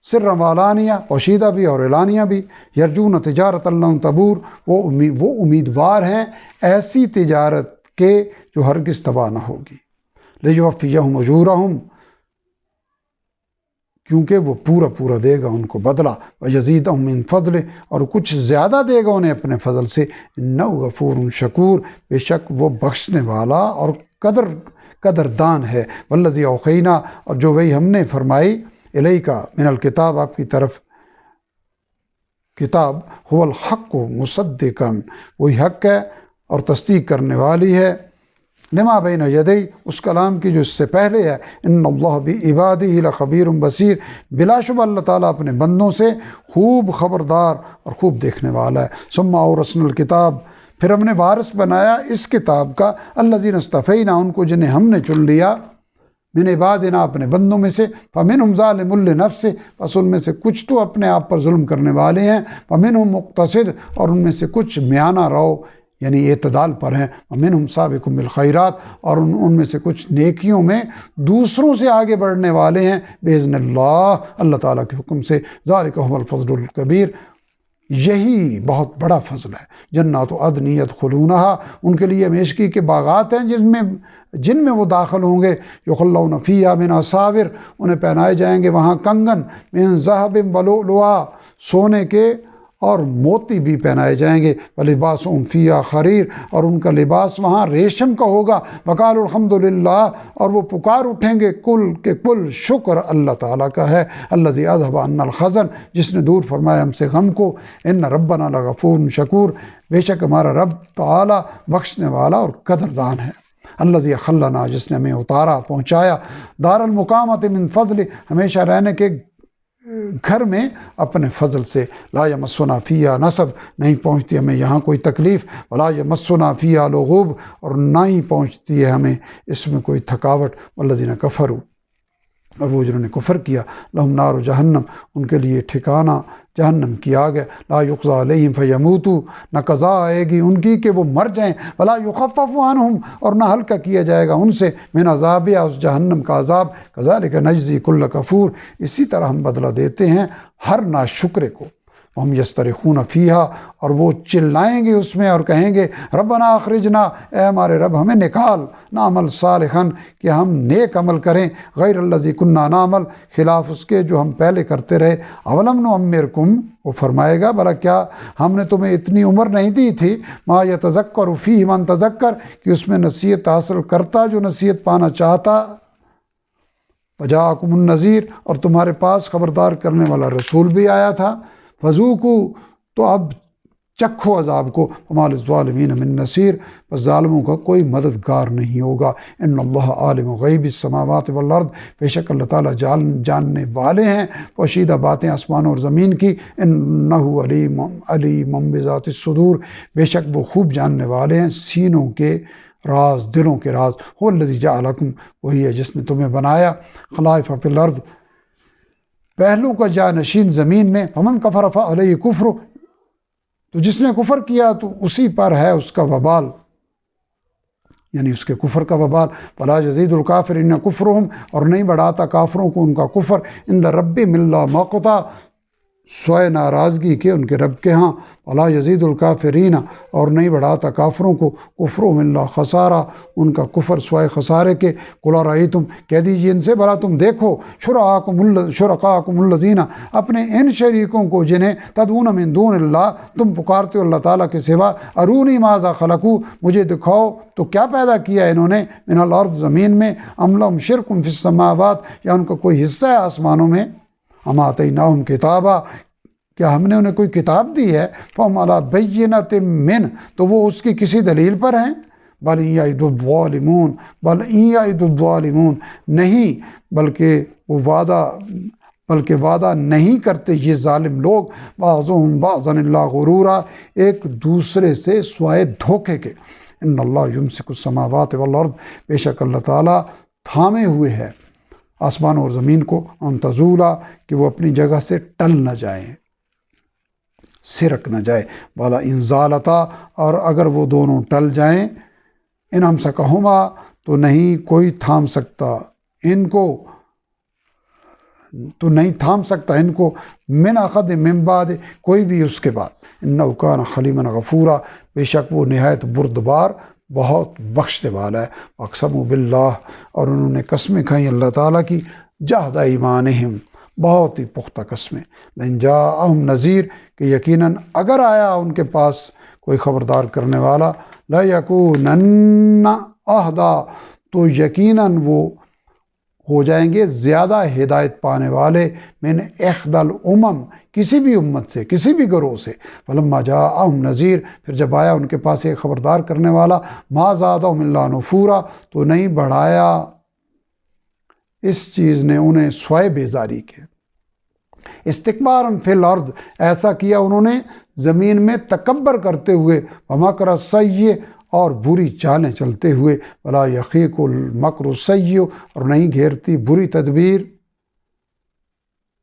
سر وعلانیہ پوشیدہ بھی اور اعلانیہ بھی، یرجون تجارت لن تبور وہ امیدوار ہیں ایسی تجارت کے جو ہرگز تباہ نہ ہوگی، لیوفیہم اجورہم کیونکہ وہ پورا پورا دے گا ان کو بدلہ، وَيَزِيدَهُم مِّن فَضْلِهِ، اور کچھ زیادہ دے گا انہیں اپنے فضل سے، إِنَّهُ غَفُورٌ شَكُورٌ، بے شک وہ بخشنے والا اور قدردان ہے، وَالَّذِي أَوْحَيْنَا، اور جو وہی ہم نے فرمائی، إِلَيْكَ مِنَ الْكِتَابِ، آپ کی طرف کتاب، هُوَ الْحَقُّ مُصَدِّقًا، وہی حق ہے اور تصدیق کرنے والی ہے، لما بین یدی، اس کلام کی جو اس سے پہلے ہے، ان اللہ بعبادہ لخبیر بصیر، بلا شبہ اللہ تعالیٰ اپنے بندوں سے خوب خبردار اور خوب دیکھنے والا ہے۔ ثم اورثنا الکتاب، پھر ہم نے وارث بنایا اس کتاب کا، الذین اصطفینا، ان کو جنہیں ہم نے چن لیا، من عبادنا، اپنے بندوں میں سے، فمنہم ظالم لنفسہ، پس ان میں سے کچھ تو اپنے آپ پر ظلم کرنے والے ہیں، ومنہم مقتصد، اور ان میں سے کچھ میانہ رو یعنی اعتدال پر ہیں، ومنہم سابق بالخیرات، اور ان میں سے کچھ نیکیوں میں دوسروں سے آگے بڑھنے والے ہیں، باذن اللہ تعالیٰ کے حکم سے، ذالک هو الفضل الکبیر، یہی بہت بڑا فضل ہے۔ جنات عدن یدخلونہا، ان کے لیے ہمیشگی کے باغات ہیں جن میں وہ داخل ہوں گے، یخلون فیہا من اساور، انہیں پہنائے جائیں گے وہاں کنگن، من ذہب ولؤلؤا، سونے کے اور موتی بھی پہنائے جائیں گے، وَلِبَاسُهُمْ فِيهَا خریر، اور ان کا لباس وہاں ریشم کا ہوگا، وَقَالُوا الْحَمْدُلِلَّہ، اور وہ پکار اٹھیں گے کل شکر اللہ تعالیٰ کا ہے، الَّذِي أَذْهَبَ عَنَّا الْحَزَنَ، جس نے دور فرمایا ہم سے غم کو، إِنَّ رَبَّنَا لَغَفُورٌ شَكُورٌ، بے شک ہمارا رب تعالیٰ بخشنے والا اور قدردان ہے۔ الذی خلنا، جس نے ہمیں اتارا پہنچایا، دار المقامت من فضل، ہمیشہ رہنے کے گھر میں اپنے فضل سے، لا یمسنا فیہا نصب، نہیں پہنچتی ہمیں یہاں کوئی تکلیف، ولا یمسنا فیہا لغوب، اور نہ ہی پہنچتی ہے ہمیں اس میں کوئی تھکاوٹ، والذین کفروا، اور وہ جنہوں نے کفر کیا، لہم نار جہنم، ان کے لیے ٹھکانہ جہنم کی آگ ہے، لا یقضی علیہم فیموتوا، نہ قضا آئے گی ان کی کہ وہ مر جائیں، ولا یخفف عنہم، اور نہ ہلکا کیا جائے گا ان سے، من عذابہا، اس جہنم کا عذاب، کذالک نجزی کل کفور، اسی طرح ہم بدلہ دیتے ہیں ہر ناشکرے کو، ہم یسترخون فیہا، اور وہ چلائیں گے اس میں اور کہیں گے، ربنا اخرجنا، اے ہمارے رب ہمیں نکال، نعمل صالحا، کہ ہم نیک عمل کریں، غیر الذی کنا نعمل، خلاف اس کے جو ہم پہلے کرتے رہے، اولم نعمرکم، وہ فرمائے گا بھلا کیا ہم نے تمہیں اتنی عمر نہیں دی تھی، ما یتذکر فیہ من تذکر، کہ اس میں نصیحت حاصل کرتا جو نصیحت پانا چاہتا، وجاءکم النذیر، اور تمہارے پاس خبردار کرنے والا رسول بھی آیا تھا، فذوقوا، تو اب چکھو عذاب کو، فما للظالمین من نصیر، بس ظالموں کا کوئی مددگار نہیں ہوگا، ان اللہ عالم غیب السماوات والارض، بے شک اللہ تعالیٰ جاننے والے ہیں پوشیدہ باتیں آسمانوں اور زمین کی، انہ علیم بذات الصدور، بے شک وہ خوب جاننے والے ہیں سینوں کے راز، دلوں کے راز، هو الذی جعلکم، وہی ہے جس نے تمہیں بنایا، خلائف فی الارض، پہلوں کا جانشین زمین میں، فمن کفر فعلیہ کفر، تو جس نے کفر کیا تو اسی پر ہے اس کا وبال، یعنی اس کے کفر کا وبال، ولا یزید الکافرین کفرہم، اور نہیں بڑھاتا کافروں کو ان کا کفر، عند ربہم الا مقتا، سوائے ناراضگی کے ان کے رب کے ہاں، ولا یزید الکافرین، اور نہیں بڑھاتا کافروں کو کفرہم الا خسارہ، ان کا کفر سوائے خسارے کے، قل ارأیتم، کہہ دیجیے ان سے بھلا تم دیکھو، شرکاءکم الذین، اپنے ان شریکوں کو جنہیں تدعون من دون اللہ، تم پکارتے ہو اللہ تعالیٰ کے سوا، ارونی ماذا خلقوا، مجھے دکھاؤ تو کیا پیدا کیا انہوں نے، من الارض، زمین میں، ام لہم شرک فی السماوات، یا ان کا کوئی حصہ ہے آسمانوں میں، اما آتیناہم کتابا، کیا ہم نے انہیں کوئی کتاب دی ہے، فہم علی بینۃ من، تو وہ اس کی کسی دلیل پر ہیں، بل ان یعد الظالمون، نہیں بلکہ وعدہ نہیں کرتے یہ ظالم لوگ، بعضهم بعضا الا غرورا، ایک دوسرے سے سوائے دھوکے کے، ان اللہ یمسک السماوات والارض، بے شک اللہ تعالیٰ تھامے ہوئے ہے آسمان اور زمین کو، ان تزولا، کہ وہ اپنی جگہ سے ٹل نہ جائیں، سرک نہ جائے، والا ان زالتا، اور اگر وہ دونوں ٹل جائیں، ان امسکہما، تو نہیں کوئی تھام سکتا ان کو، من اخذ من بعد، کوئی بھی اس کے بعد، انہ کان حلیما غفورا، بے شک وہ نہایت بردبار بہت بخشنے والا ہے، اقسموا باللہ، اور انہوں نے قسمیں کھائیں اللہ تعالیٰ کی، جہد ایمانہم، بہت ہی پختہ قسمیں، لئن جاءہم نذیر کہ یقیناً اگر آیا ان کے پاس کوئی خبردار کرنے والا، لَيَكُونَنَّ أَهْدَىٰ تو یقیناً وہ ہو جائیں گے زیادہ ہدایت پانے والے، من احدى الامم کسی بھی امت سے، کسی بھی گروہ سے، فلما جاءہم نذیر پھر جب آیا ان کے پاس ایک خبردار کرنے والا، ما زادہم الا نفورا تو نہیں بڑھایا اس چیز نے انہیں سوائے بیزاری کے، استکبارا فی الارض ایسا کیا انہوں نے زمین میں تکبر کرتے ہوئے، ومکر السیئ اور بری چالیں چلتے ہوئے، ولا یحیق المکر السیئ اور نہیں گھیرتی بری تدبیر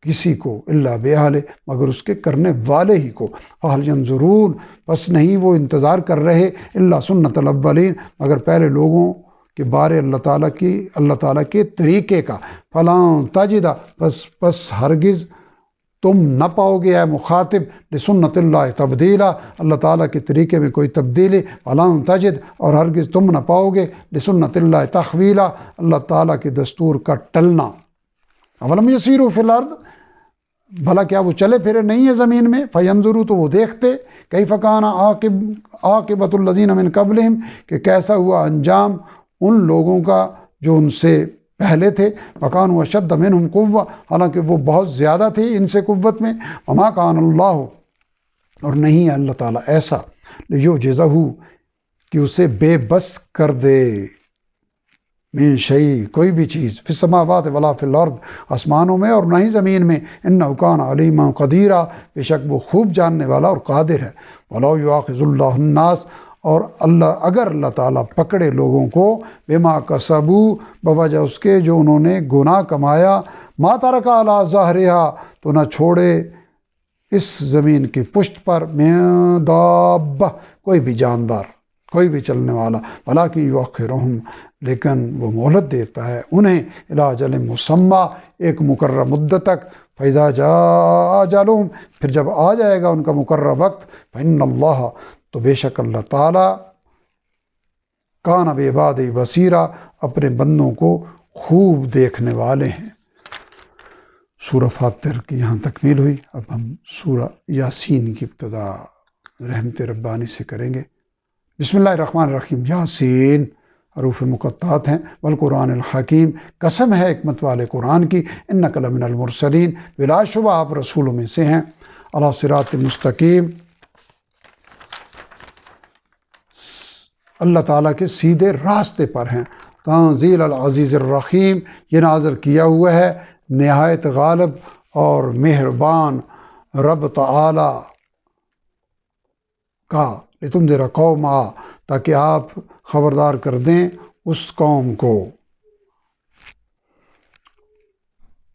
کسی کو الا باہلہ مگر اس کے کرنے والے ہی کو، فہل ینظرون بس نہیں وہ انتظار کر رہے، الا سنت الاولین مگر پہلے لوگوں کے بارے اللہ تعالیٰ کے طریقے کا، فلاں تجد بس ہرگز تم نہ پاؤ گے اے مخاطب، لسنت اللہ تبدیلا اللہ تعالیٰ کے طریقے میں کوئی تبدیلی، فلاں تجد اور ہرگز تم نہ پاؤ گے لسنت اللہ تحویلا اللہ تعالیٰ کے دستور کا ٹلنا، اولم یسیروا فی الارض بھلا کیا وہ چلے پھرے نہیں ہے زمین میں، فینظروا تو وہ دیکھتے، کیف کان عاقبۃ الذین من قبلہم کہ کیسا ہوا انجام ان لوگوں کا جو ان سے پہلے تھے، وکانوا اشد منہم قوہ حالانکہ وہ بہت زیادہ تھے ان سے قوت میں، وما کان اللہ اور نہیں ہے اللہ تعالیٰ ایسا، لیعجزہ کہ اسے بے بس کر دے، من شیء کوئی بھی چیز، فی السماوات ولا فی الارض آسمانوں میں اور نہ ہی زمین میں، انہ کان علیما قدیرا بے شک وہ خوب جاننے والا اور قادر ہے، ولو یؤاخذ اللہ الناس اور اگر اللہ تعالیٰ پکڑے لوگوں کو بما کسبوا بوجہ اس کے جو انہوں نے گناہ کمایا، ما ترک علی ظہرہا تو نہ چھوڑے اس زمین کی پشت پر، من دابہ کوئی بھی جاندار، کوئی بھی چلنے والا، ولکن یؤخرہم لیکن وہ مہلت دیتا ہے انہیں، الی اجل مسمی ایک مقررہ مدت تک، فاذا جاء اجلہم پھر جب آ جائے گا ان کا مقررہ وقت، فإن اللہ تو بے شک اللہ تعالیٰ کان بعبادہ بصیرا اپنے بندوں کو خوب دیکھنے والے ہیں۔ سورہ فاتر کی یہاں تکمیل ہوئی، اب ہم سورہ یاسین کی ابتدا رحمت ربانی سے کریں گے۔ بسم اللہ الرحمن الرحیم، یاسین حروف مقطعات ہیں، والقرآن الحکیم قسم ہے حکمت والے قرآن کی، انک لمن المرسلین بلا شبہ آپ رسولوں میں سے ہیں، علی صراط مستقیم اللہ تعالیٰ کے سیدھے راستے پر ہیں، تنزیل العزیز الرحیم یہ نازل کیا ہوا ہے نہایت غالب اور مہربان رب تعالی کا، لتنذر قوما تاکہ آپ خبردار کر دیں اس قوم کو،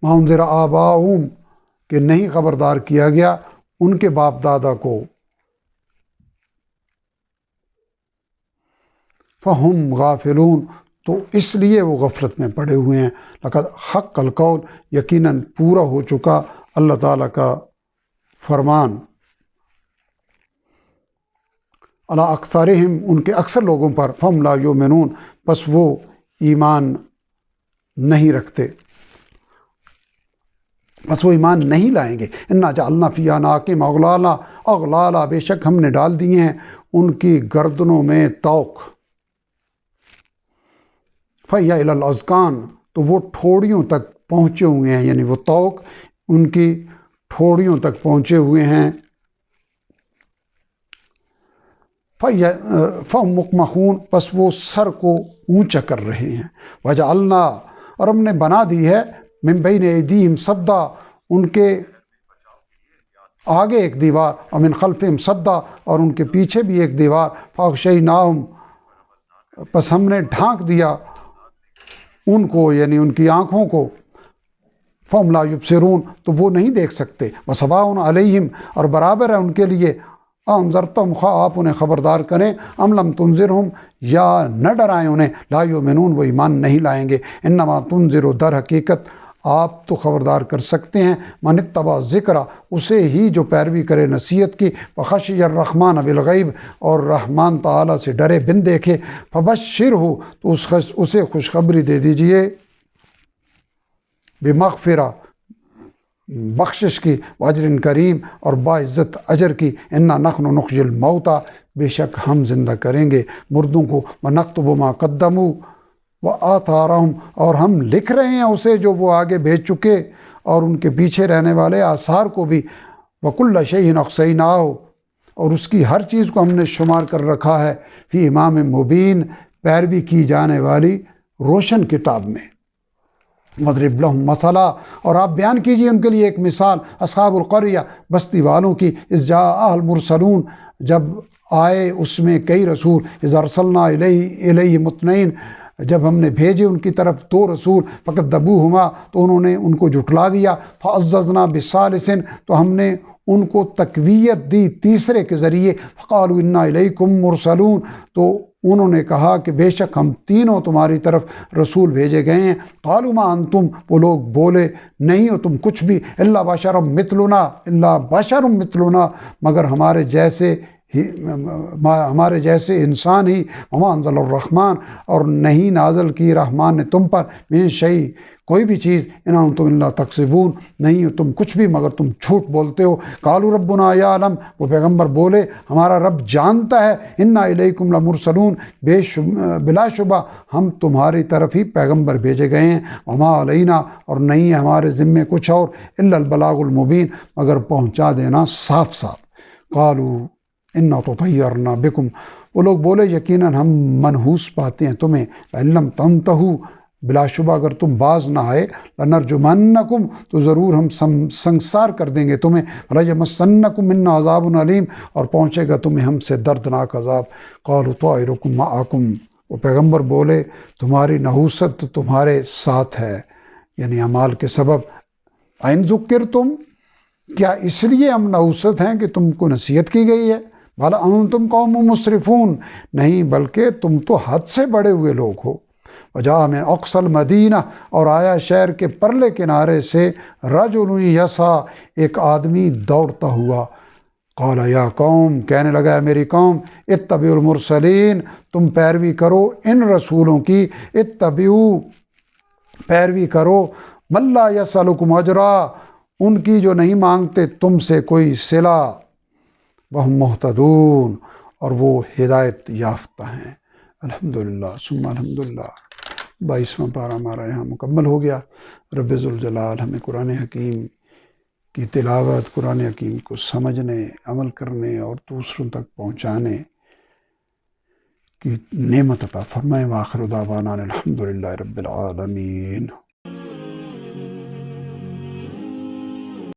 ما انذر آباؤہم کہ نہیں خبردار کیا گیا ان کے باپ دادا کو، فہم غافلون تو اس لیے وہ غفلت میں پڑے ہوئے ہیں، لقد حق القول یقیناً پورا ہو چکا اللہ تعالیٰ کا فرمان، علی اکثرہم ان کے اکثر لوگوں پر، فہم لا یؤمنون بس وہ ایمان نہیں رکھتے، بس وہ ایمان نہیں لائیں گے، انا جعلنا فی اعناقہم اغلالا بے شک ہم نے ڈال دیے ہیں ان کی گردنوں میں طوق، فہی الی الاذقان تو وہ ٹھوڑیوں تک پہنچے ہوئے ہیں، یعنی وہ طوق ان کی ٹھوڑیوں تک پہنچے ہوئے ہیں، فہم مقمحون پس وہ سر کو اونچا کر رہے ہیں، وجعلنا اور ہم نے بنا دی ہے، من بین ایدیہم صدا ان کے آگے ایک دیوار، اور من خلفہم صدا اور ان کے پیچھے بھی ایک دیوار، فاغشیناہم پس ہم نے ڈھانک دیا ان کو یعنی ان کی آنکھوں کو، فہم لا یبصرون تو وہ نہیں دیکھ سکتے، وسواء علیہم اور برابر ہے ان کے لیے، انذرتہم خواہ آپ انہیں خبردار کریں، ام لم تنذرہم یا نہ ڈرائیں انہیں، لا یؤمنون وہ ایمان نہیں لائیں گے، انما تنذر در حقیقت آپ تو خبردار کر سکتے ہیں، من اتبع ذکر اسے ہی جو پیروی کرے نصیحت کی، وخشی الرحمن بالغیب اور رحمان تعالیٰ سے ڈرے بن دیکھے، فبشرہ تو اسے خوشخبری دے دیجئے، بمغفرہ بخشش کی، واجر کریم اور باعزت اجر کی، انا نحن نخرج الموتى، بے شک ہم زندہ کریں گے مردوں کو، ونکتب ما قدموا وآثارہم، اور ہم لکھ رہے ہیں اسے جو وہ آگے بھیج چکے اور ان کے پیچھے رہنے والے آثار کو بھی، وکل شیء احصیناہ، اور اس کی ہر چیز کو ہم نے شمار کر رکھا ہے، فی امام مبین، پیروی کی جانے والی روشن کتاب میں۔ وَاضْرِبْ لَهُم مَثَلًا، اور آپ بیان کیجئے ان کے لیے ایک مثال، اصحاب القریہ، بستی والوں کی، اذ جاء المرسلون، جب آئے اس میں کئی رسول، اذ ارسلنا الیہ متنین، جب ہم نے بھیجے ان کی طرف 2 رسول، فکذبوہما، تو انہوں نے ان کو جھٹلا دیا، فعززنا بثالث، تو ہم نے ان کو تقویت دی تیسرے کے ذریعے، فقالوا انا الیکم مرسلون، تو انہوں نے کہا کہ بے شک ہم تینوں تمہاری طرف رسول بھیجے گئے ہیں، قالوا ما انتم، وہ لوگ بولے نہیں ہو تم کچھ بھی، الا بشر مثلنا، مگر ہمارے جیسے انسان ہی، وما انزل الرحمن، اور نہیں نازل کی رحمان نے تم پر، من شیء، کوئی بھی چیز، ان انتم الا تکذبون، نہیں ہو تم کچھ بھی مگر تم جھوٹ بولتے ہو، قالوا ربنا یعلم، وہ پیغمبر بولے ہمارا رب جانتا ہے، انا الیکم لمرسلون، بلا شبہ ہم تمہاری طرف ہی پیغمبر بھیجے گئے ہیں، وما علینا، اور نہیں ہے ہمارے ذمے کچھ اور، الا البلاغ المبین، مگر پہنچا دینا صاف صاف، قالوا انا تطیرنا بکم، وہ لوگ بولے یقیناً ہم منحوس پاتے ہیں تمہیں، فإن لم تنتہوا، بلا شبہ اگر تم باز نہ آئے، لنرجمنکم، تو ضرور ہم سنسار کر دیں گے تمہیں، ولیمسنکم منا عذاب علیم، اور پہنچے گا تمہیں ہم سے دردناک عذاب، قالوا طائرکم معکم، وہ پیغمبر بولے تمہاری نحوست تمہارے ساتھ ہے، یعنی اعمال کے سبب، ان ذکرتم، کیا اس لیے ہم نحوست ہیں کہ تم کو نصیحت کی گئی ہے، بھلا انتم قوم مسرفون، نہیں بلکہ تم تو حد سے بڑے ہوئے لوگ ہو، وجاء من اقصى المدینہ، اور آیا شہر کے پرلے کنارے سے، رجل یسعی، ایک آدمی دوڑتا ہوا، قال یا قوم، کہنے لگا ہے میری قوم، اتبعوا المرسلین، تم پیروی کرو ان رسولوں کی، اتبعوا، پیروی کرو، من لا یسألکم اجرا، ان کی جو نہیں مانگتے تم سے کوئی صلہ، وہم مہتدون، اور وہ ہدایت یافتہ ہیں۔ الحمدللہ ثم الحمدللہ، 22واں پارہ ہمارا یہاں مکمل ہو گیا۔ رب ذوالجلال ہمیں قرآن حکیم کی تلاوت، قرآن حکیم کو سمجھنے، عمل کرنے اور دوسروں تک پہنچانے کی نعمت عطا فرمائے۔ وآخر دعوانا الحمدللہ رب العالمین۔